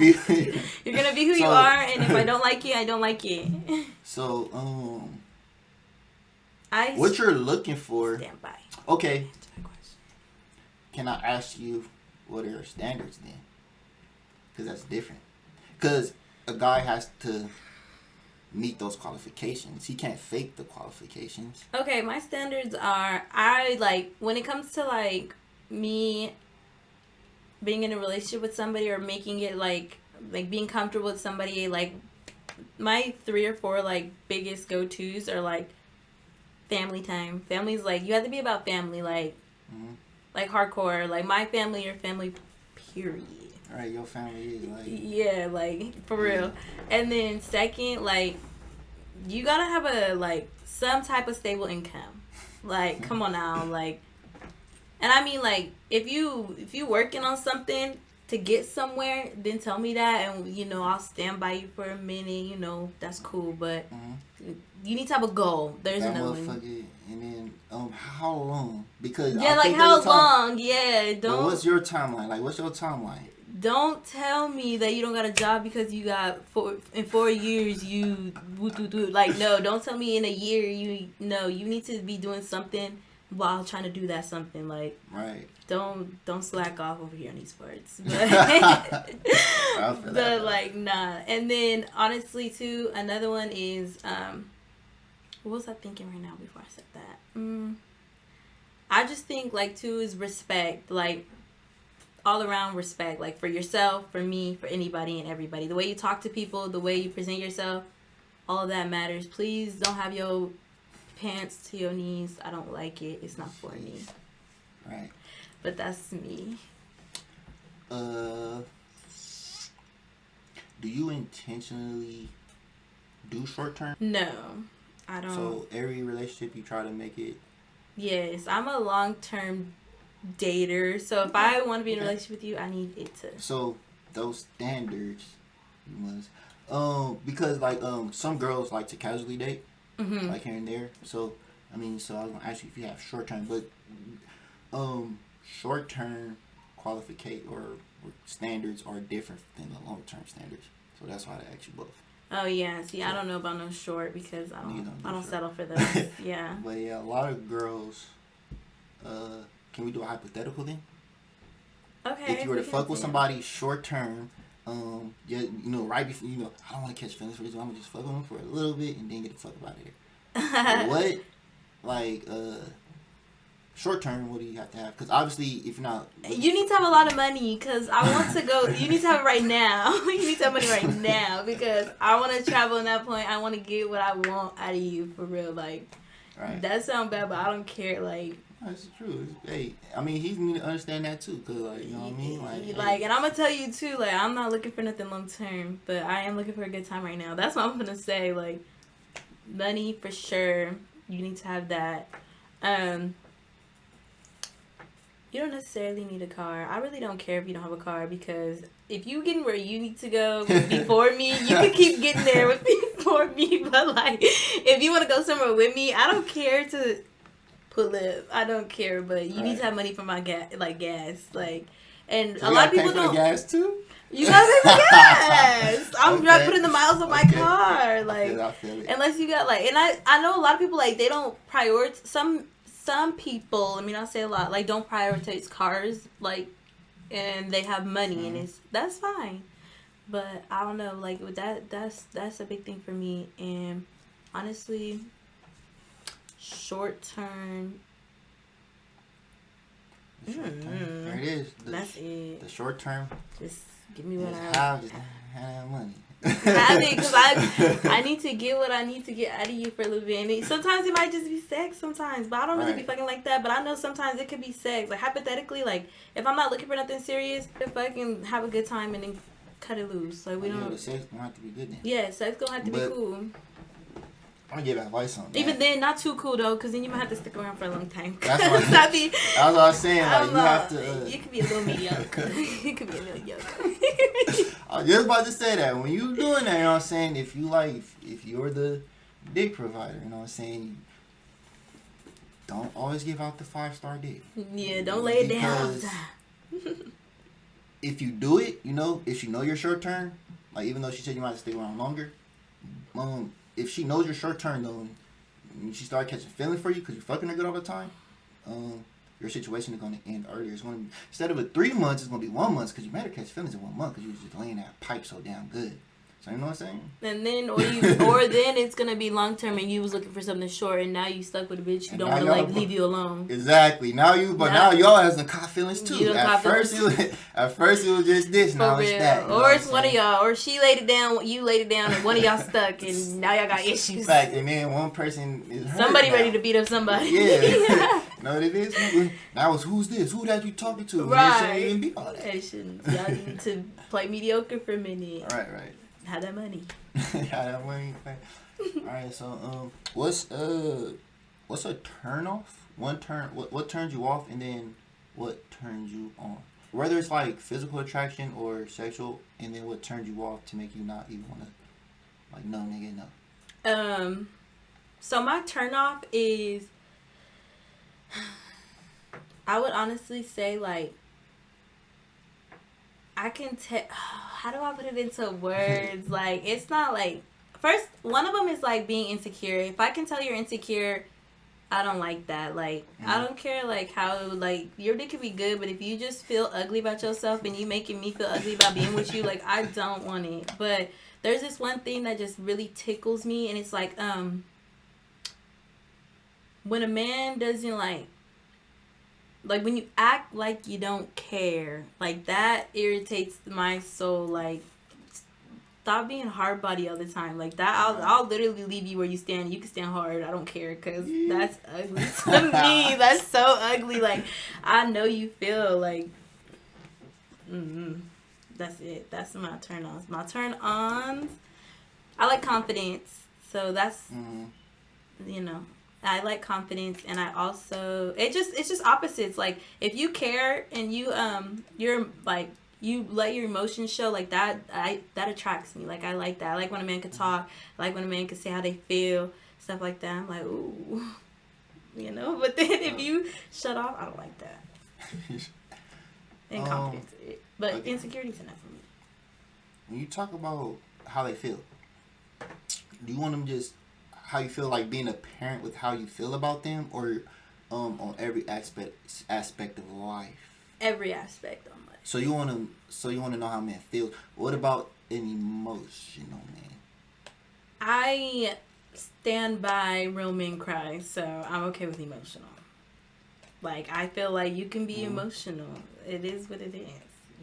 be who you are, and if I don't like you, I don't like you. So, what you're looking for? Stand by. Okay. Can I ask you what are your standards then? Because that's different. Because a guy has to meet those qualifications. He can't fake the qualifications. Okay, my standards are when it comes to me being in a relationship with somebody or making it like being comfortable with somebody, my 3 or 4 biggest go-tos are family time. Family's you have to be about family, mm-hmm. Hardcore, my family, your family, period. All right, your family is yeah, for real. And then second, you gotta have a some type of stable income. Come on now, and I mean if you working on something to get somewhere, then tell me that, and I'll stand by you for a minute. That's cool, but you need to have a goal. There's no one. And then how long? Because how long? Yeah, don't. Well, what's your timeline? What's your timeline? Don't tell me that you don't got a job because you got 4 years you no, don't tell me in a year you need to be doing something while trying to do that something right. Don't slack off over here on these parts. But nah. And then honestly too, another one is what was I thinking right now before I said that? I just think too is respect, all around respect, for yourself, for me, for anybody and everybody. The way you talk to people, the way you present yourself, all of that matters. Please don't have your pants to your knees. I don't like it. It's not for me. Right. But that's me. Do you intentionally do short term? No, I don't. So every relationship you try to make it. Yes, I'm a long-term dater. So if I want to be in a relationship with you, I need it to. So those standards, you must, because some girls like to casually date, mm-hmm. here and there. So I was gonna ask you if you have short term, but short term qualificate or standards are different than the long term standards. So that's why I asked you both. Oh yeah, see, I don't know about no short because I don't settle for those. Yeah. But yeah, a lot of girls. Can we do a hypothetical then? Okay. If you were to fuck with somebody short term, right before I don't want to catch feelings for this. I'm gonna just fuck with them for a little bit and then get the fuck up out of there. What, short term? What do you have to have? Because obviously, if you're not, you need to have a lot of money. Because I want to go. You need to have it right now. You need to have money right now because I want to travel. In that point, I want to get what I want out of you for real. Right. That sounds bad, but I don't care. That's true. Hey, he need to understand that too, cause you know what I mean. And I'm gonna tell you too. I'm not looking for nothing long term, but I am looking for a good time right now. That's what I'm gonna say. Money for sure. You need to have that. You don't necessarily need a car. I really don't care if you don't have a car because if you getting where you need to go before me, you can keep getting there before me. But if you want to go somewhere with me, I don't care to live. I don't care, but you need to have money for my gas. And a lot of people don't. Pay for the gas too. You gotta pay for gas. I'm not putting the miles on my car. Like, I feel it. unless you got like, and I know a lot of people like they don't prioritize some people. I mean, I'll say a lot like don't prioritize cars like, and they have money and that's fine. But I don't know, like with that's a big thing for me. And honestly, short term. There it is. That's it. The short term. Just give me what I have that money. have it because I need to get what I need to get out of you for a little bit. And sometimes it might just be sex sometimes, but I don't really be fucking like that. But I know sometimes it could be sex. Like hypothetically, like if I'm not looking for nothing serious, if I can have a good time and then cut it loose. Like we don't. The sex gonna have to be good then. Yeah, sex gonna have to be cool. I'm gonna give advice on that. Even then, not too cool though, because then you might have to stick around for a long time. That's what I was saying. Like you have to. You could be a little mediocre. You could be a little mediocre. I was just about to say that when you doing that, you know what I'm saying. If you're the dick provider, you know what I'm saying. Don't always give out the 5-star dick. Yeah, don't lay it down all the time. If you do it, if you know your short term, like even though she said you might stay around longer, if she knows your short term though, and she start catching feelings for you because you're fucking her good all the time, your situation is going to end earlier. It's going to be, instead of 3 months, it's going to be 1 month because you made her catch feelings in 1 month because you was just laying that pipe so damn good. So you know what I'm saying? And then, or then it's gonna be long term, and you was looking for something short, and now you stuck with a bitch who don't want to like leave you alone. Exactly. Now y'all has some caught feelings too. At first it was just this. Now it's that. Or it's one of y'all, or she laid it down, you laid it down, and one of y'all stuck, and now y'all got issues. Fact, and then one person is hurt. Somebody ready to beat up somebody. Yeah. You know what it is? That was who's this? Who that you talking to? Right. It shouldn't even be all that. It shouldn't. Y'all need to play mediocre for a minute. Right. Have that money. Have that money. Alright, so what's a turn off? What turns you off, and then what turns you on? Whether it's like physical attraction or sexual, and then what turns you off to make you not even wanna like no nigga no. So my turn off is, I would honestly say like, I can tell. How do I put it into words? Like, it's not like, first, one of them is like being insecure. If I can tell you're insecure, I don't like that. Like, I don't care like how like your dick could be good, but if you just feel ugly about yourself and you making me feel ugly about being with you, like I don't want it. But there's this one thing that just really tickles me, and it's like when a man doesn't like when you act like you don't care, like that irritates my soul. Like, stop being hard body all the time. Like that, I'll literally leave you where you stand. You can stand hard. I don't care, because that's ugly to me. That's so ugly. Like, I know you feel like, that's it. That's my turn ons. My turn ons, I like confidence. So that's, I like confidence, and I also it's just opposites. Like if you care and you're like you let your emotions show, like that attracts me. Like I like that. I like when a man can talk. I like when a man can say how they feel, stuff like that. I'm like, ooh, But then if you shut off, I don't like that. And confidence, but insecurity's enough for me. When you talk about how they feel, do you want them just how you feel, like being a parent with how you feel about them, or on every aspect of life? Every aspect of life. So you want to know how a man feels. What about an emotional man? I stand by real men cry, so I'm okay with emotional. Like, I feel like you can be emotional. It is what it is.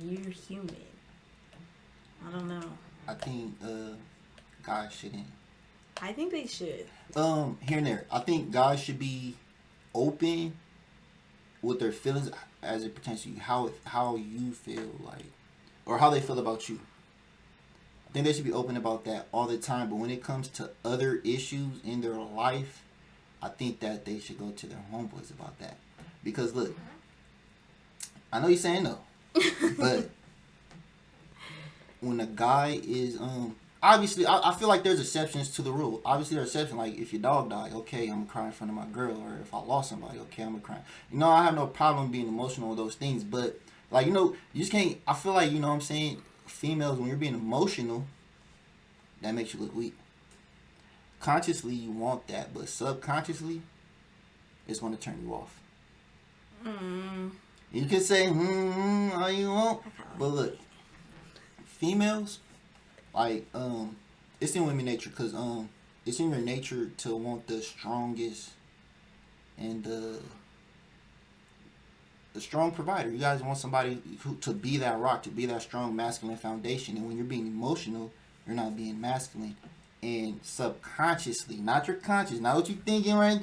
You're human. I don't know. I think guys shouldn't. I think they should. Here and there. I think guys should be open with their feelings as it pertains to you. How you feel, like, or how they feel about you. I think they should be open about that all the time. But when it comes to other issues in their life, I think that they should go to their homeboys about that. Because look, I know you're saying no, but when a guy is obviously, I feel like there's exceptions to the rule. Obviously, there's exceptions. Like, if your dog died, okay, I'm going to cry in front of my girl. Or if I lost somebody, okay, I'm going to cry. I have no problem being emotional with those things. But, like, you just can't, I feel like, what I'm saying, females, when you're being emotional, that makes you look weak. Consciously, you want that, but subconsciously, it's going to turn you off. You can say, all you want, but look, females, like, it's in women nature, because it's in your nature to want the strongest and the strong provider. You guys want somebody to be that rock, to be that strong masculine foundation. And when you're being emotional, you're not being masculine. And subconsciously, not your conscious, not what you're thinking right,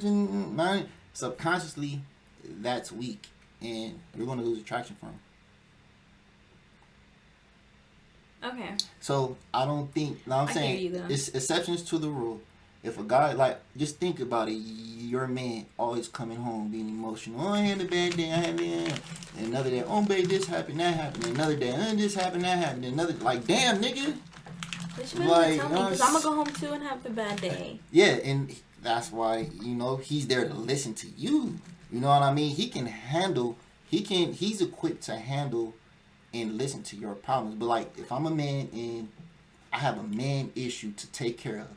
subconsciously, that's weak. And you're going to lose attraction from them. Okay. So, I don't think, I'm saying, hear you, though. it's exceptions to the rule. If a guy, like, just think about it, your man always coming home being emotional. Oh, I had a bad day, I had and another day, oh, babe, this happened, that happened. Another day, this happened, that happened. Another, like, damn, nigga. But you better tell me, because I'm going to go home, too, and have the bad day. Yeah, and that's why, he's there to listen to you. You know what I mean? He can handle, he's equipped to handle and listen to your problems. But, like, if I'm a man and I have a man issue to take care of,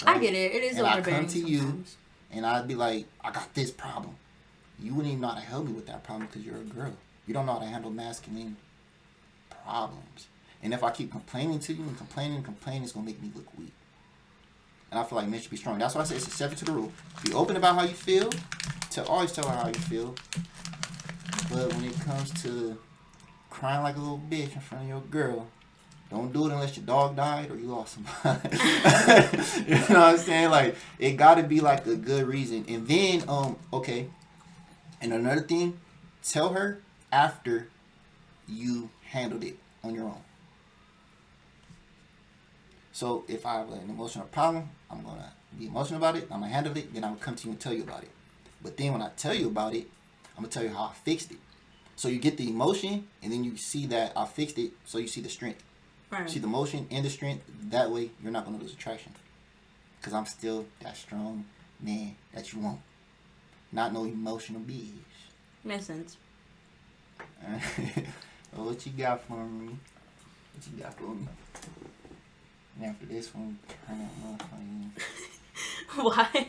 right? I get it. It is and overbearing. I come to sometimes. you, and I'd be like, I got this problem. You wouldn't even know how to help me with that problem because you're a girl. You don't know how to handle masculine problems. And if I keep complaining to you and complaining, it's going to make me look weak. And I feel like men should be strong. That's why I say it's exception to the rule. Be open about how you feel. Always tell her how you feel. But when it comes to crying like a little bitch in front of your girl, don't do it unless your dog died or you lost somebody. You know what I'm saying? Like, it got to be like a good reason. And then, okay. And another thing, tell her after you handled it on your own. So if I have an emotional problem, I'm going to be emotional about it. I'm going to handle it. Then I'm going to come to you and tell you about it. But then when I tell you about it, I'm going to tell you how I fixed it. So you get the emotion, and then you see that I fixed it, so you see the strength. Right. See the motion and the strength. That way, you're not going to lose attraction. Because I'm still that strong man that you want. Not no emotional bitch. Makes sense. Well, what you got for me? What you got for me? And after this one, turn that motherfucker. Why?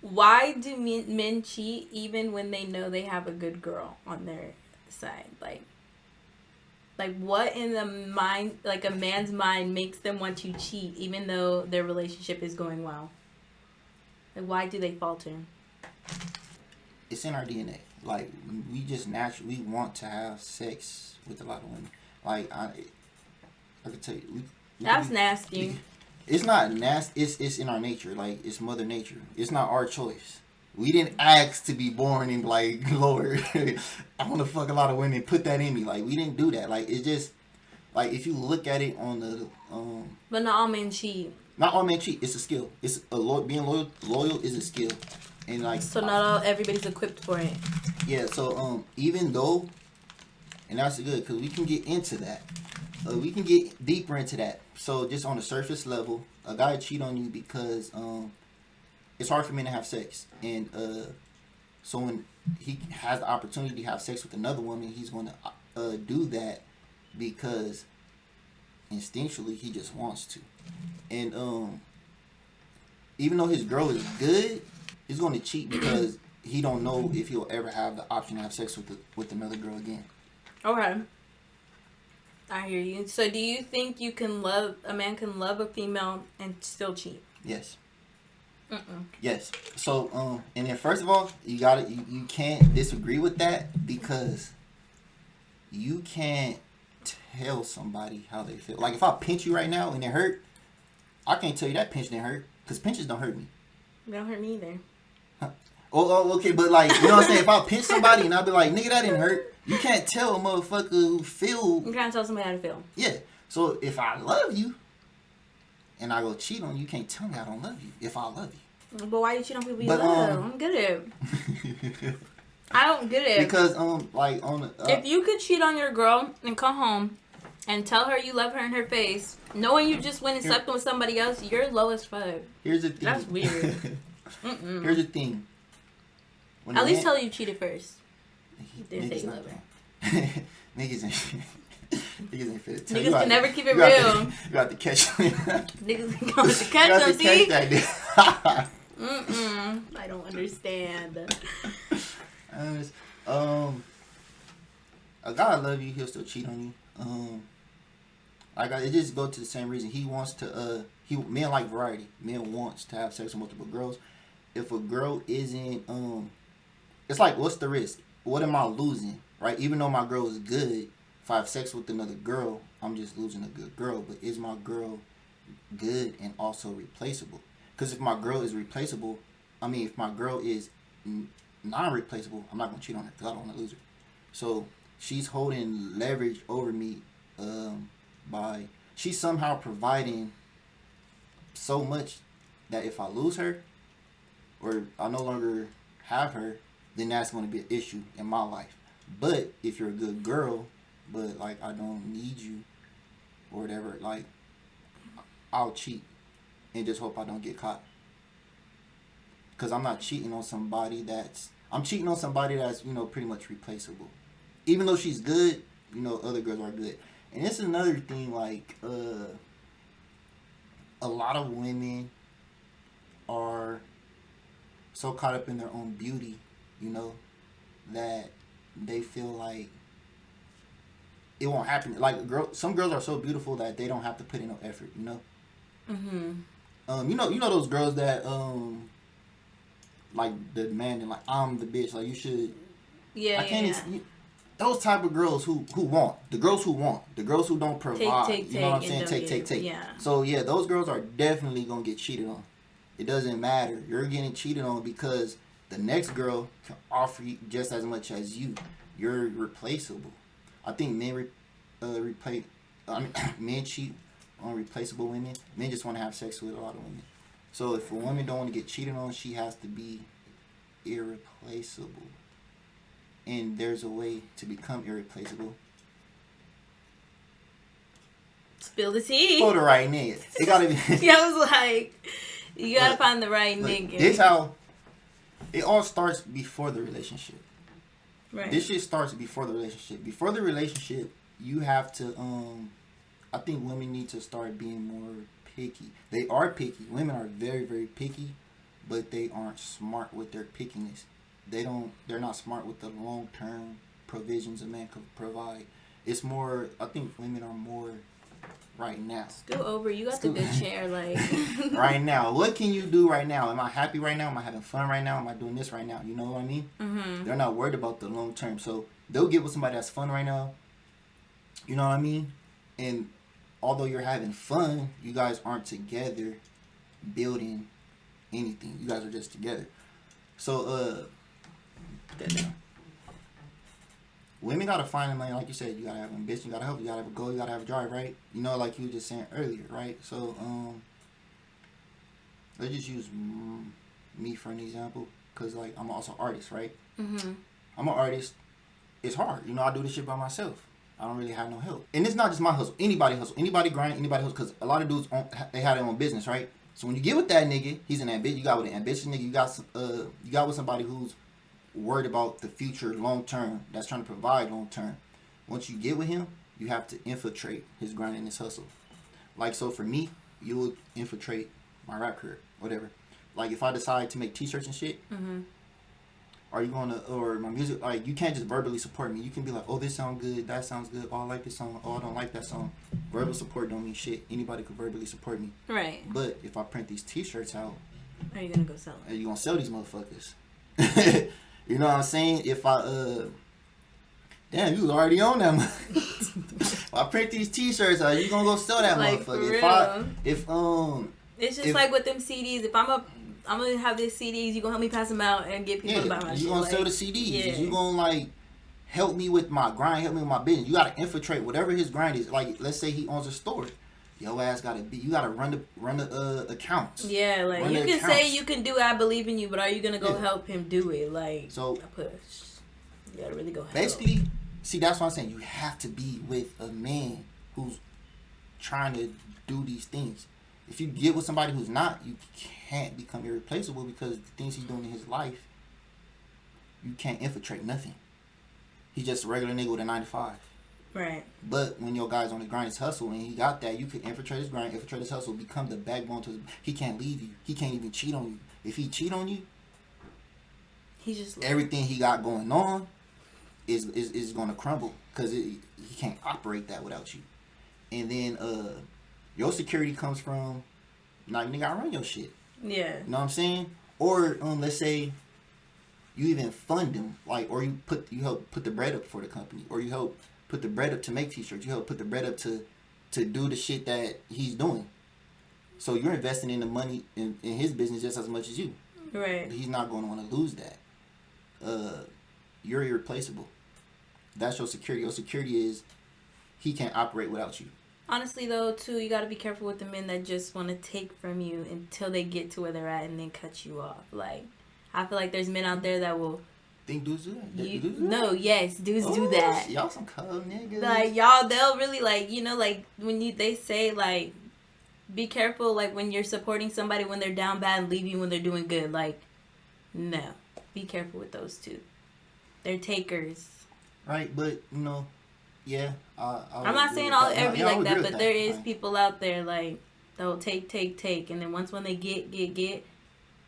Why do men cheat even when they know they have a good girl on their side? Like what in the mind, like a man's mind, makes them want to cheat even though their relationship is going well? Like, why do they falter? It's in our DNA. Like, we just naturally want to have sex with a lot of women. Like, I can tell you. That's nasty. It's not nasty. It's in our nature. Like, it's Mother Nature. It's not our choice. We didn't ask to be born and like, Lord, I want to fuck a lot of women. Put that in me. Like, we didn't do that. Like, it's just like, if you look at it on the But not all men cheat. Not all men cheat. It's a skill. It's being loyal is a skill, and like so not everybody's equipped for it. Yeah. So even though, and that's good because we can get into that. We can get deeper into that. So just on the surface level, a guy cheat on you because it's hard for men to have sex, and so when he has the opportunity to have sex with another woman, he's going to do that because instinctually he just wants to. And even though his girl is good, he's going to cheat because he don't know if he'll ever have the option to have sex with another girl again. Okay. I hear you. So do you think a man can love a female and still cheat? Yes. Mm-mm. Yes. So and then first of all, you can't disagree with that because you can't tell somebody how they feel. Like if I pinch you right now and it hurt, I can't tell you that pinch didn't hurt because pinches don't hurt me. They don't hurt me either. Oh, okay, but like, you know what I'm saying? If I pinch somebody and I'll be like, nigga, that didn't hurt, you can't tell a motherfucker who feel. You can't tell somebody how to feel. Yeah. So if I love you and I go cheat on you, you can't tell me I don't love you if I love you. But why you cheat on people you love? I'm good at it. I don't get it. Because like on the, if you could cheat on your girl and come home and tell her you love her in her face, knowing you just went and slept with somebody else, you're low as fuck. Here's the thing. That's weird. Here's the thing. At least tell her you cheated first. Then say you love her. Niggas ain't. Niggas ain't fit. Niggas can never keep it you real. You got to catch me. Niggas going to catch them, see? Catch that Mm-mm. I don't understand. A guy love you, he'll still cheat on you. It just go to the same reason. He wants to, men like variety. Men wants to have sex with multiple girls. If a girl isn't, it's like, what's the risk? What am I losing, right? Even though my girl is good, if I have sex with another girl, I'm just losing a good girl. But is my girl good and also replaceable? Because if my girl is replaceable, if my girl is non-replaceable, I'm not going to cheat on her because I don't want to lose her. So she's holding leverage over me by, she's somehow providing so much that if I lose her or I no longer have her, then that's going to be an issue in my life. But if you're a good girl, but like I don't need you or whatever, like I'll cheat and just hope I don't get caught. Because I'm not cheating on somebody that's, pretty much replaceable. Even though she's good, other girls are good. And it's another thing, like, a lot of women are so caught up in their own beauty, that they feel like it won't happen. Like, some girls are so beautiful that they don't have to put in no effort, Mm-hmm. You know those girls that, like, the man and like, I'm the bitch, like, you should. Yeah, I can't those type of girls who want. The girls who want. The girls who don't provide. Take, you know what I'm saying? Take. Yeah. So, yeah, those girls are definitely going to get cheated on. It doesn't matter. You're getting cheated on because the next girl can offer you just as much as you. You're replaceable. I think men men cheat on replaceable women. Men just want to have sex with a lot of women. So if a woman don't want to get cheated on, she has to be irreplaceable. And there's a way to become irreplaceable. Spill the tea. For the right nigga. It gotta be. Yeah, I was like, you gotta find the right nigga. This how it all starts before the relationship. Right. This shit starts before the relationship. Before the relationship, you have to. I think women need to start being more picky. They are picky. Women are very, very picky, but they aren't smart with their pickiness. They're not smart with the long-term provisions a man could provide. It's more, I think women are more right now. Scoot over. You got the good chair, like. Right now. What can you do right now? Am I happy right now? Am I having fun right now? Am I doing this right now? You know what I mean? Mm-hmm. They're not worried about the long term. So they'll get with somebody that's fun right now. You know what I mean? And although you're having fun, you guys aren't together building anything. You guys are just together. So, put that down. Women gotta find a man, like you said, you gotta have ambition, you gotta help, you gotta have a goal, you gotta have a drive, right? Like you were just saying earlier, right? So, let's just use me for an example, because, like, I'm also an artist, right? Mm-hmm. I'm an artist. It's hard. I do this shit by myself. I don't really have no help. And it's not just my hustle. Anybody hustle. Anybody grind, anybody hustle, because a lot of dudes, they have their own business, right? So when you get with that nigga, he's an ambitious. You got with an ambitious nigga. You got with somebody who's worried about the future long term. That's trying to provide long term. Once you get with him, you have to infiltrate his grind and his hustle. Like, so for me, you would infiltrate my rap career, whatever. Like, if I decide to make t-shirts and shit, mm-hmm. Or my music, like, you can't just verbally support me. You can be like, oh, this sounds good, that sounds good, oh, I like this song, oh, I don't like that song. Verbal support don't mean shit. Anybody could verbally support me. Right. But if I print these t-shirts out, are you gonna go sell them? Are you gonna sell these motherfuckers? You know what I'm saying? If I, damn, you was already on them. If I print these t-shirts out, you gonna go sell that like, motherfucker. It's just like with them CDs. If I'm gonna have these CDs, you gonna help me pass them out and get people to buy my shit. You gonna sell the CDs. Yeah. You gonna, like, help me with my grind, help me with my business. You gotta infiltrate whatever his grind is. Like, let's say he owns a store. Your ass you gotta run the accounts. Yeah, like, you can say you can do it, I believe in you, but are you gonna go help him do it? Like, so a push. You gotta really go help. Basically, see, that's what I'm saying. You have to be with a man who's trying to do these things. If you get with somebody who's not, you can't become irreplaceable, because the things he's doing in his life, you can't infiltrate nothing. He's just a regular nigga with a 9 to 5. Right. But when your guy's on the grind, his hustle, and he got that, you could infiltrate his grind, infiltrate his hustle, become the backbone to his... He can't leave you. He can't even cheat on you. If he cheat on you, He's just... everything he got going on is going to crumble. Because he can't operate that without you. And then your security comes from... Now you gotta run your shit. Yeah. You know what I'm saying? Or let's say you even fund them, like, or you help put the bread up for the company, or you help put the bread up to make t-shirts. You help put the bread up to do the shit that he's doing. So you're investing in the money in his business just as much as you. Right. But he's not going to want to lose that. You're irreplaceable. That's your security. Your security is he can't operate without you. Honestly, though, too, you got to be careful with the men that just want to take from you until they get to where they're at and then cut you off. Like, I feel like there's men out there that will... Think dudes do that? Dudes do that. Y'all some cold niggas. Like, y'all, they'll really, like, you know, like, when they say, like, be careful, like, when you're supporting somebody when they're down bad and leave you when they're doing good. Like, no. Be careful with those two. They're takers. Right, but, you know... Yeah, I'm not saying every like that, but there is people out there like they'll take, and then once when they get,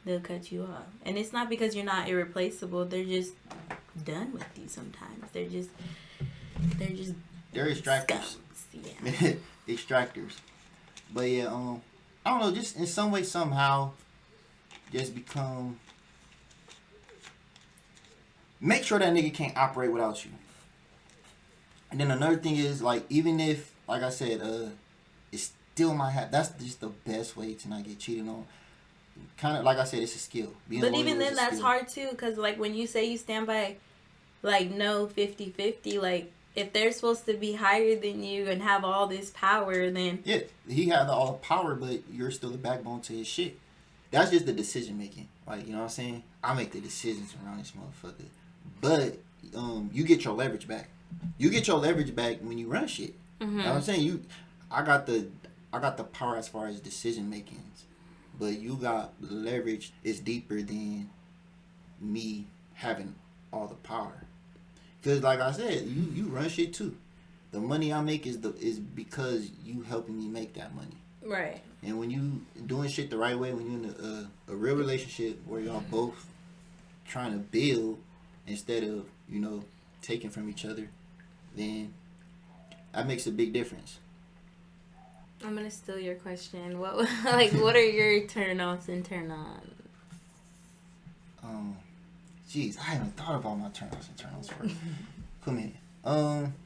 they'll cut you off. And it's not because you're not irreplaceable. They're just done with you sometimes. They're extractors. Yeah. Extractors. But yeah, I don't know. Just in some way, somehow, just become. Make sure that nigga can't operate without you. And then another thing is, like, even if, like I said, it still might have... That's just the best way to not get cheated on. Kind of, like I said, it's a skill. But even then, that's hard, too. Because, like, when you say you stand by, like, no 50-50, like, if they're supposed to be higher than you and have all this power, then... Yeah, he had all the power, but you're still the backbone to his shit. That's just the decision-making. Like, you know what I'm saying? I make the decisions around this motherfucker. But, you get your leverage back. You get your leverage back when you run shit. Mm-hmm. You know what I'm saying? I got the power as far as decision makings, but you got leverage is deeper than me having all the power. Cause like I said, you run shit too. The money I make is because you helping me make that money. Right. And when you doing shit the right way, when you in a real relationship where y'all both trying to build instead of taking from each other, then that makes a big difference. I'm gonna steal your question. What are your turn-offs and turn-ons? Jeez, I haven't thought about my turn-offs and turn-ons first. Come in.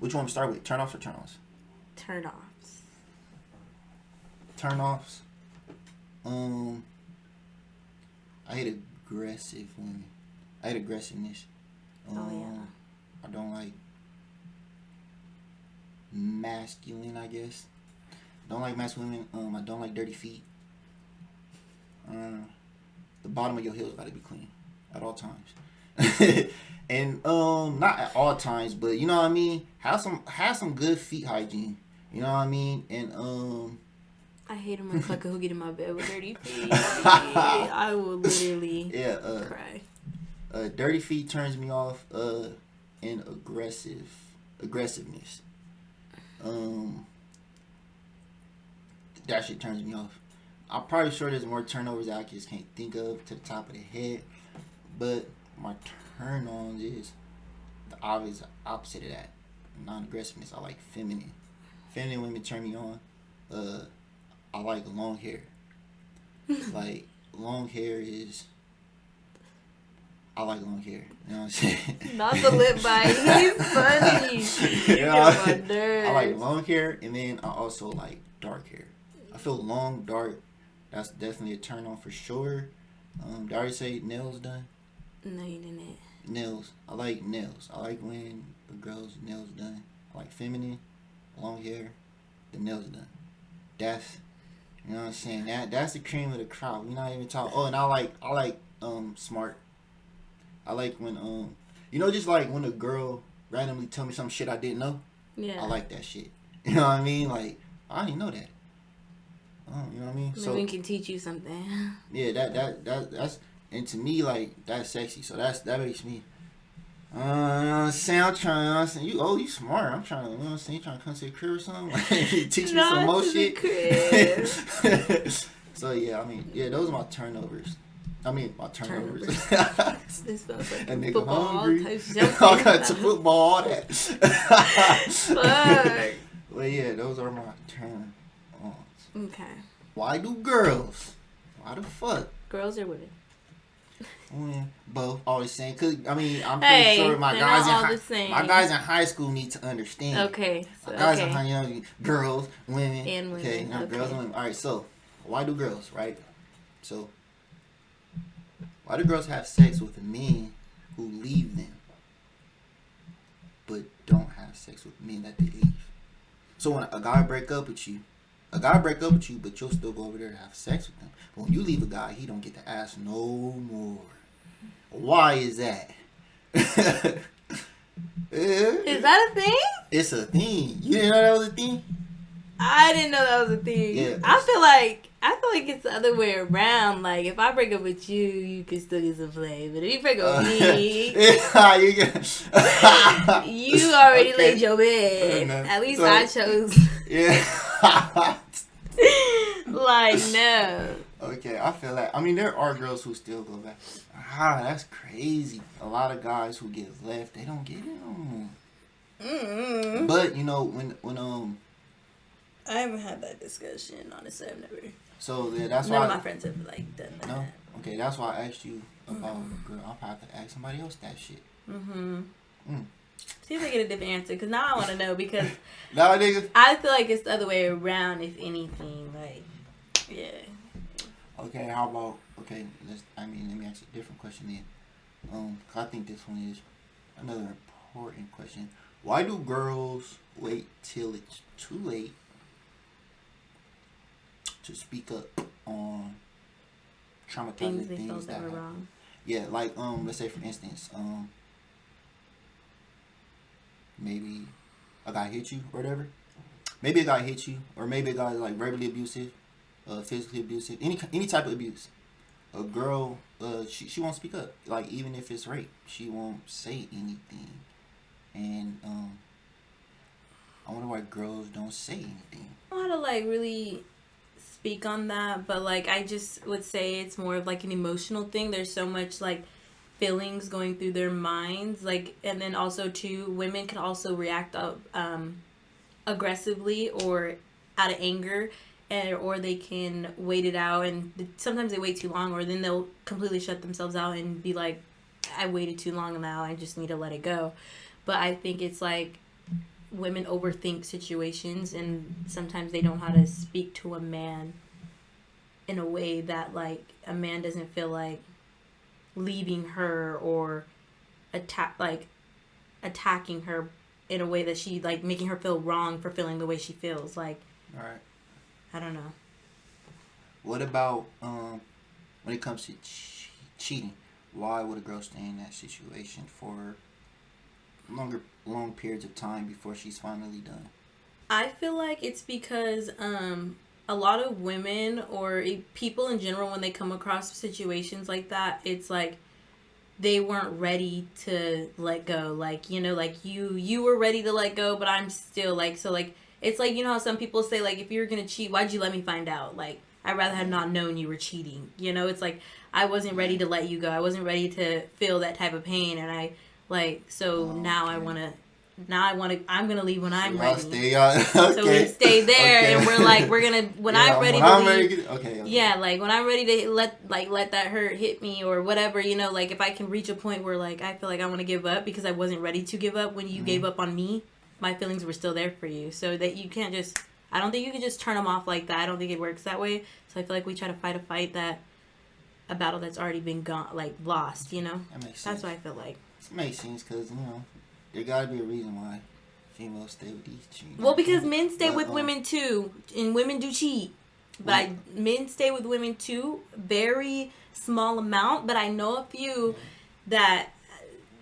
Which one to start with? Turn-offs or turn-ons? Turn-offs. Turn-offs. I hate aggressive women. I hate aggressiveness. I don't like masculine, I guess. Don't like masculine women. I don't like dirty feet. The bottom of your heels got to be clean at all times. And not at all times, but you know what I mean. Have some good feet hygiene. You know what I mean. And I hate a motherfucker who get in my bed with dirty feet. I will literally cry. Dirty feet turns me off. And aggressiveness. That shit turns me off. I'm probably sure there's more turnovers that I just can't think of to the top of the head, but my turn-ons is the obvious opposite of that. Non-aggressiveness. I like feminine. Feminine women turn me on. I like long hair. Like, long hair is... I like long hair. You know what I'm saying? Not the lip bite. He's funny. You know, my nerves. I like long hair, and then I also like dark hair. I feel long, dark. That's definitely a turn on for sure. Did I already say nails done? No, you didn't. Nails. I like nails. I like when a girl's nails done. I like feminine, long hair, the nails done. That's, you know what I'm saying? That's the cream of the crop. We're not even talking. Oh, and I like smart. I like when just like when a girl randomly tell me some shit I didn't know. Yeah. I like that shit. You know what I mean? Like, I didn't know that. You know what I mean? Maybe so we can teach you something. Yeah, that's, and to me, like, that's sexy. So that makes me Say I'm trying. You know what I'm saying? You smart. I'm trying to. You know what I'm saying? You trying to come to the crib or something? Like, teach me some more to the shit. So yeah, I mean, yeah, those are my turnovers. My turnovers. This sounds like A nigga football hungry. type All kinds of shit. football, all that. Fuck. Well, yeah, those are my turn ons. Okay. Why do girls? Why the fuck? Girls or women? Well, both. Always saying, cause I'm pretty sure they're not all the same. my guys in high school need to understand. Okay. So, My guys okay. in high, girls, women, And women, Okay, not okay. girls and women. All right, so why do girls, right? So why do girls have sex with men who leave them, but don't have sex with men that they leave? So when a guy break up with you, but you'll still go over there to have sex with them. But when you leave a guy, he don't get to ask no more. Why is that? Is that a thing? It's a thing. You didn't know that was a thing? I didn't know that was a thing. Yeah. I feel like it's the other way around. Like if I break up with you, you can still get some play. But if you break up with me, you already laid your bed. At least I chose. Yeah. Like no. Okay, I feel like there are girls who still go back. That's crazy. A lot of guys who get left, they don't get it. Mm-hmm. But when I haven't had that discussion. Honestly, I've never. So yeah, that's None why of my friends have done that. No. Okay, that's why I asked you about girl. I'll have to ask somebody else that shit. Mm-hmm. See if I get a different answer, because now I want to know, because Nah, nigga. I feel like it's the other way around, if anything. Like, yeah. Okay, how about let me ask a different question then. 'Cause I think this one is another important question. Why do girls wait till it's too late to speak up on traumatizing Things they felt that that were happen? wrong. Yeah, like let's say for instance, maybe a guy hit you or whatever. Maybe a guy hit you, or maybe a guy is like verbally abusive, physically abusive, any type of abuse. A girl, she won't speak up. Like even if it's rape, she won't say anything. And I wonder why girls don't say anything. I don't know how to like really speak on that, but like I just would say it's more of like an emotional thing. There's so much like feelings going through their minds, like, and then also too, women can also react aggressively or out of anger, or they can wait it out, and sometimes they wait too long, or then they'll completely shut themselves out and be like, I waited too long now, I just need to let it go. But I think it's like women overthink situations, and sometimes they don't know how to speak to a man in a way that like a man doesn't feel like leaving her or attacking her in a way that she like making her feel wrong for feeling the way she feels. Like, All right. I don't know. What about when it comes to cheating? Why would a girl stay in that situation for long periods of time before she's finally done? I feel like it's because a lot of women or people in general, when they come across situations like that, it's like they weren't ready to let go. Like, like you were ready to let go, but I'm still like, so like, it's like, how some people say, like, if you were going to cheat, why'd you let me find out? Like, I'd rather have not known you were cheating. It's like, I wasn't ready to let you go. I wasn't ready to feel that type of pain. And I, like, so now I'm going to leave when I'm ready. Okay. So we stay there, and we're like, when I'm ready to leave. Okay. Yeah, like, when I'm ready to let that hurt hit me or whatever, like, if I can reach a point where, like, I feel like I want to give up because I wasn't ready to give up when you gave up on me, my feelings were still there for you. So that you can't just, I don't think you can just turn them off like that. I don't think it works that way. So I feel like we try to fight a battle that's already been lost, That makes sense. That's what I feel like. It makes sense because, there gotta be a reason why females stay with these cheaters. Well, because men stay with women too, and women do cheat. But men stay with women too, very small amount. But I know a few that,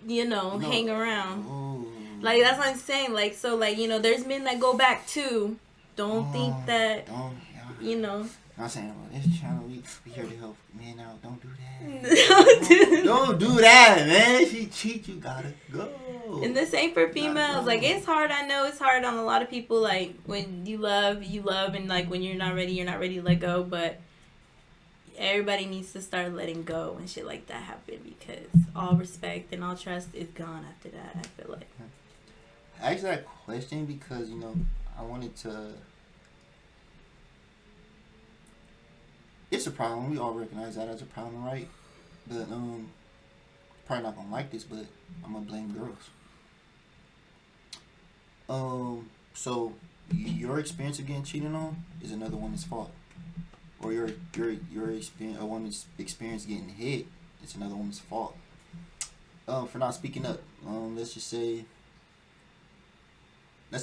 hang around. Ooh. Like, that's what I'm saying. Like, so, like, there's men that go back too. Don't think that, I'm saying, well, this channel, we here to help men out. Don't do that. Don't Don't do that, man. She cheat, you gotta go. And the same for females. Like, it's hard. I know it's hard on a lot of people. Like, when you love, and like when you're not ready to let go. But everybody needs to start letting go when shit like that happen, because all respect and all trust is gone after that. I feel like. I asked that question because I wanted to. It's a problem. We all recognize that as a problem, right? But probably not gonna like this, but I'm gonna blame girls. So your experience of getting cheated on is another woman's fault, or your experience, a woman's experience getting hit, it's another woman's fault. For not speaking up. Let's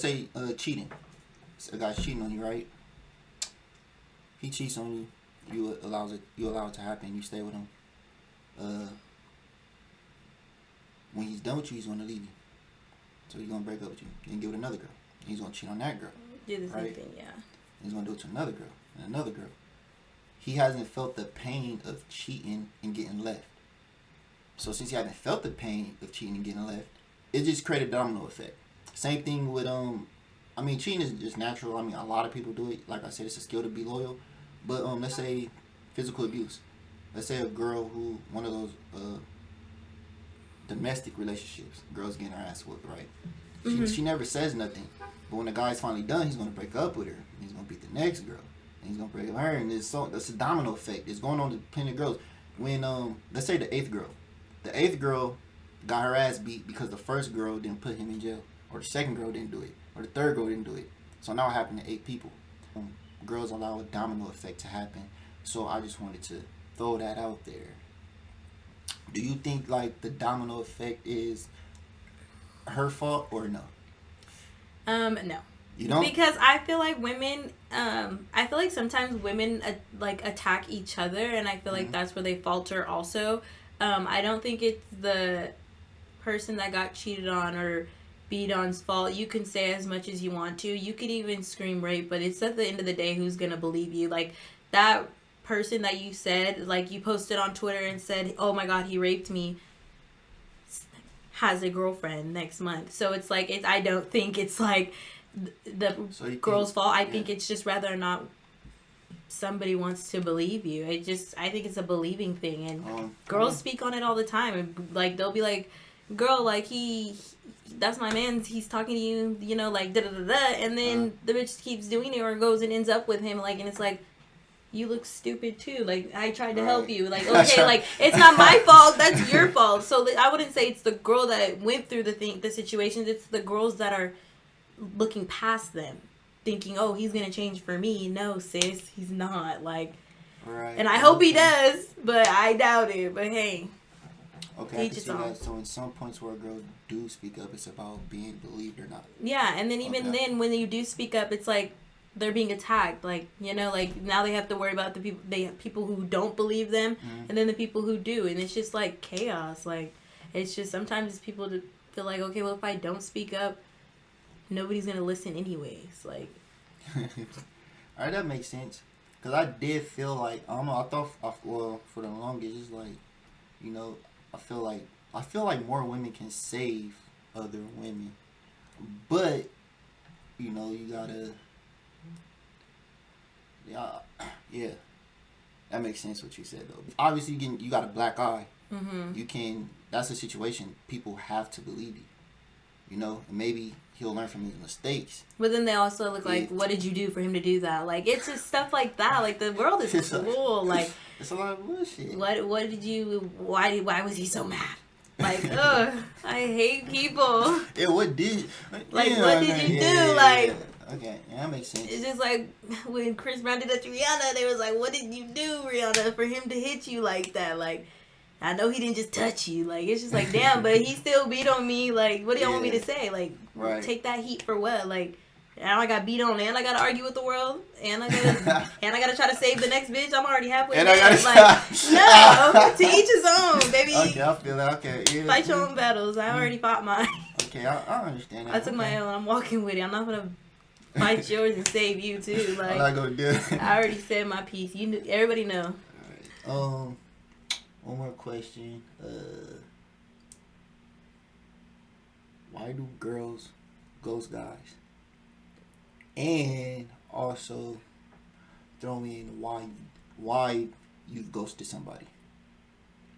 say cheating. A guy's cheating on you, right? He cheats on you. You allow it to happen. You stay with him. When he's done with you, he's gonna leave you. So he's gonna break up with you. Then get with another girl. He's gonna cheat on that girl. Do the same right? thing, yeah. He's gonna do it to another girl and another girl. He hasn't felt the pain of cheating and getting left. So since he hasn't felt the pain of cheating and getting left, it just created a domino effect. Same thing with cheating is just natural. A lot of people do it. Like I said, it's a skill to be loyal. But let's say physical abuse. Let's say a girl who, one of those domestic relationships, girls getting her ass whooped, right? She never says nothing. But when the guy's finally done, he's going to break up with her. He's going to beat the next girl. And he's going to break up with her. And that's a domino effect. It's going on to plenty of girls. When, let's say the 8th girl. The 8th girl got her ass beat because the first girl didn't put him in jail. Or the second girl didn't do it. Or the third girl didn't do it. So now it happened to 8 people. Girls allow a domino effect to happen. So I just wanted to throw that out there. Do you think like the domino effect is her fault or no? No. You don't? Because I feel like women, I feel like sometimes women attack each other, and I feel like that's where they falter also. I don't think it's the person that got cheated on or beat on's fault. You can say as much as you want to. You could even scream rape, but it's at the end of the day who's gonna believe you. Like, that person that you said, like, you posted on Twitter and said, oh my god, he raped me, has a girlfriend next month. So it's like, I don't think it's like the girl's fault. I think it's just whether or not somebody wants to believe you. I think it's a believing thing, and girls speak on it all the time. And like, they'll be like, girl, like, that's my man, he's talking to you, like, da-da-da-da, and then the bitch keeps doing it or goes and ends up with him, like, and it's like, you look stupid too, like, I tried to help you, like, okay, like, it's not my fault, that's your fault. So I wouldn't say it's the girl that went through the situations, it's the girls that are looking past them, thinking, oh, he's gonna change for me. No, sis, he's not, like, and I hope he does, but I doubt it, but hey. Okay, I can see that. So in some points where girls do speak up, it's about being believed or not. Yeah, and then even then, when you do speak up, it's like they're being attacked. Like, like, now they have to worry about the people who don't believe them, and then the people who do, and it's just like chaos. Like, it's just sometimes people feel like, okay, well, if I don't speak up, nobody's gonna listen anyways. Like, all right, that makes sense. Cause I did feel like, I don't know, I thought, well, for the longest, it's like, I feel like more women can save other women, but you gotta, yeah, that makes sense what you said though. Obviously, you got a black eye. You can. That's a situation. People have to believe you. And maybe he'll learn from his mistakes. But then they also look like, what did you do for him to do that? Like, it's just stuff like that. Like, the world is cool. Like, it's a lot of bullshit. What did you? Why was he so mad? Like, ugh, I hate people. Yeah, what did? Like, what did you do? Like, okay, yeah, that makes sense. It's just like when Chris Brown did that to Rihanna, they was like, what did you do, Rihanna, for him to hit you like that? Like, I know he didn't just touch you. Like, it's just like, damn, but he still beat on me. Like, what do y'all want me to say? Like, take that heat for what? Like, and I got beat on, and I gotta argue with the world, and I gotta try to save the next bitch. I'm already halfway there. No, to each his own, baby. Okay, I feel that. Okay, yeah. Fight your own battles. I already fought mine. Okay, I understand that. I took my L, and I'm walking with it. I'm not gonna fight yours and save you too. Like, I'm not gonna do it. I already said my piece. You knew, everybody know. Alright. One more question. Why do girls ghost guys? And also throw in why you ghosted somebody.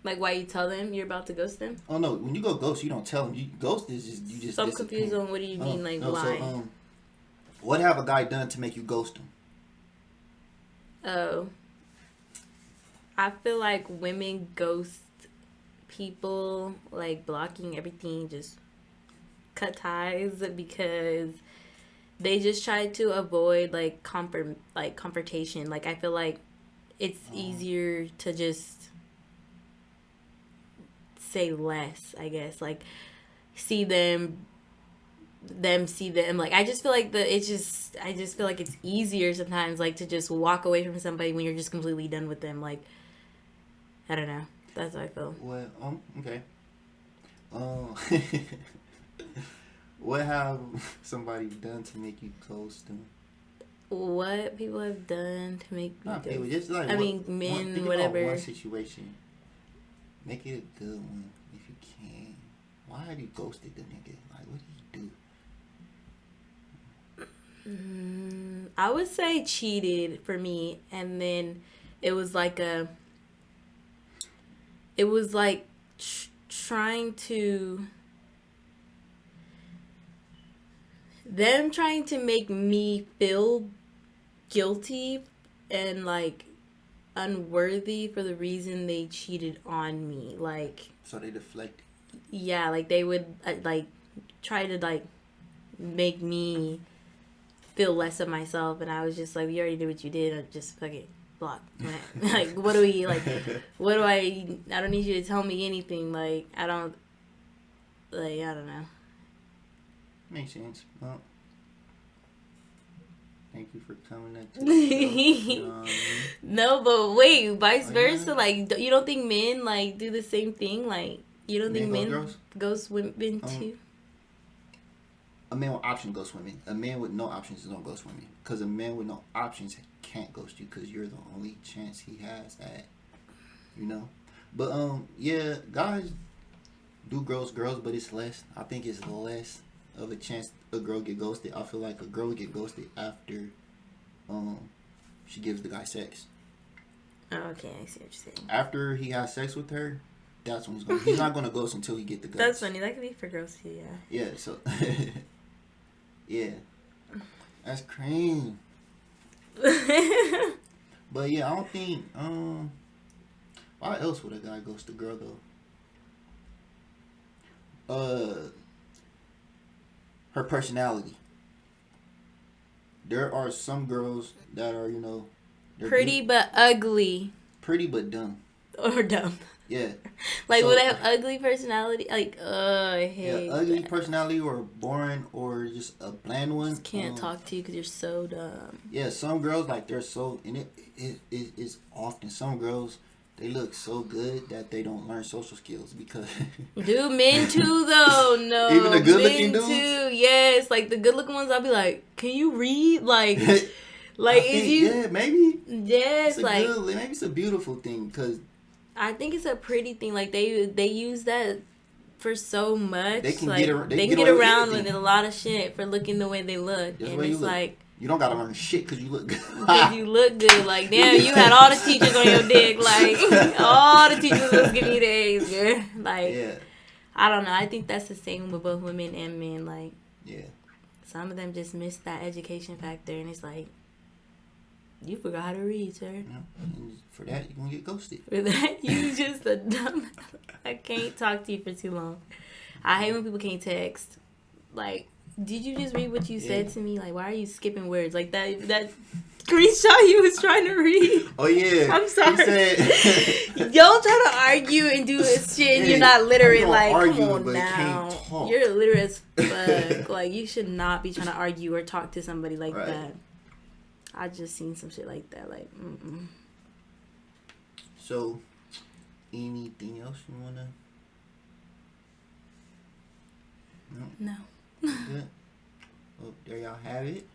Like, why you tell them you're about to ghost them? Oh no, when you go ghost, you don't tell them. You ghost is just you just. So I'm confused on what do you mean, like, no, why? So, what have a guy done to make you ghost him? Oh, I feel like women ghost people, like blocking everything, just cut ties because they just try to avoid like confrontation. Like, I feel like it's easier to just say less, I guess. Like, see them see them. Like, I just feel like I just feel like it's easier sometimes, like, to just walk away from somebody when you're just completely done with them. Like, I don't know. That's how I feel. Well, okay. What have somebody done to make you ghost them? What people have done to make me Not people, ghost? just like men, think whatever. About one situation. Make it a good one if you can. Why have you ghosted the nigga? Like, what did you do? I would say cheated for me, and then it was like trying to make me feel guilty and like unworthy for the reason they cheated on me. Like, So they deflect. yeah, like they would like try to like make me feel less of myself, and I was just like, you already did what you did, I just fucking block. Like, what do we like? What do I don't need you to tell me anything. Like, I don't know. Makes sense. Well, thank you for coming into the show. You know what I mean? No, but wait, vice Oh, versa. yeah. Like, you don't think men like do the same thing? Like, you don't think Men men ghost ghost women too? A man with options ghost women. A man with no options don't ghost women. Because a man with no options can't ghost you because you're the only chance he has at, you know. But yeah, guys do girls, but it's less. I think it's less of a chance a girl get ghosted. I feel like a girl get ghosted after she gives the guy sex. Oh, okay, I see what you're saying. After he has sex with her, that's when he's not gonna ghost until he get the guts. That's funny. That could be for girls too, yeah. Yeah, so yeah. That's cream. But yeah, I don't think why else would a guy ghost a girl though? Her personality. There are some girls that are, you know, Pretty but ugly. Pretty but dumb. Or dumb. Yeah. Like, So, would they have ugly personality? Like, I hate yeah, ugly that. personality or boring or just a bland one. Just can't talk to you because you're so dumb. Yeah, some girls, like, they're so, and it's often some girls, they look so good that they don't learn social skills because Dude, men too though. No, even the good looking men dudes too. Yes, like the good looking ones, I'll be like, can you read? Like, like I if think, you, yeah, maybe yes, it's a like good, maybe it's a beautiful thing because I think it's a pretty thing. Like they use that for so much. they can like, get they can get around with a lot of shit for looking the way they look, Just and way you it's look. like. You don't gotta learn shit because you look good. Because you look good. Like, damn, you had all the teachers on your dick. Like, all the teachers was giving you the A's, girl. Like, Yeah. I don't know. I think that's the same with both women and men. Like, Yeah. some of them just miss that education factor. And it's like, you forgot how to read, sir. Yeah. And for that, you're gonna get ghosted. For that, you just a dumb. I can't talk to you for too long. I hate when people can't text. Like, did you just read what you said to me? Like, why are you skipping words? Like, that screenshot you was trying to read. Oh, yeah. I'm sorry. He said, don't try to argue and do this shit and you're not literate. Like, argue, come on but now. can't talk. You're illiterate as fuck. Like, you should not be trying to argue or talk to somebody like Right. that. I just seen some shit like that. Like, So, anything else you wanna? No. Good. Well, there y'all have it.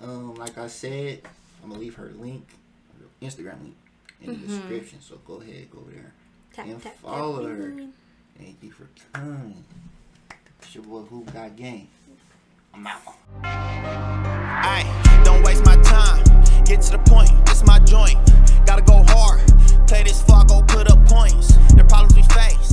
Like I said, I'm gonna leave her link, her Instagram link, in the description. So go ahead, go over there and follow her. Thank you for coming. It's your boy Who Got Game. I'm out. Ay, don't waste my time. Get to the point. It's my joint. Gotta go hard. Play this far, go put up points. The problems we face.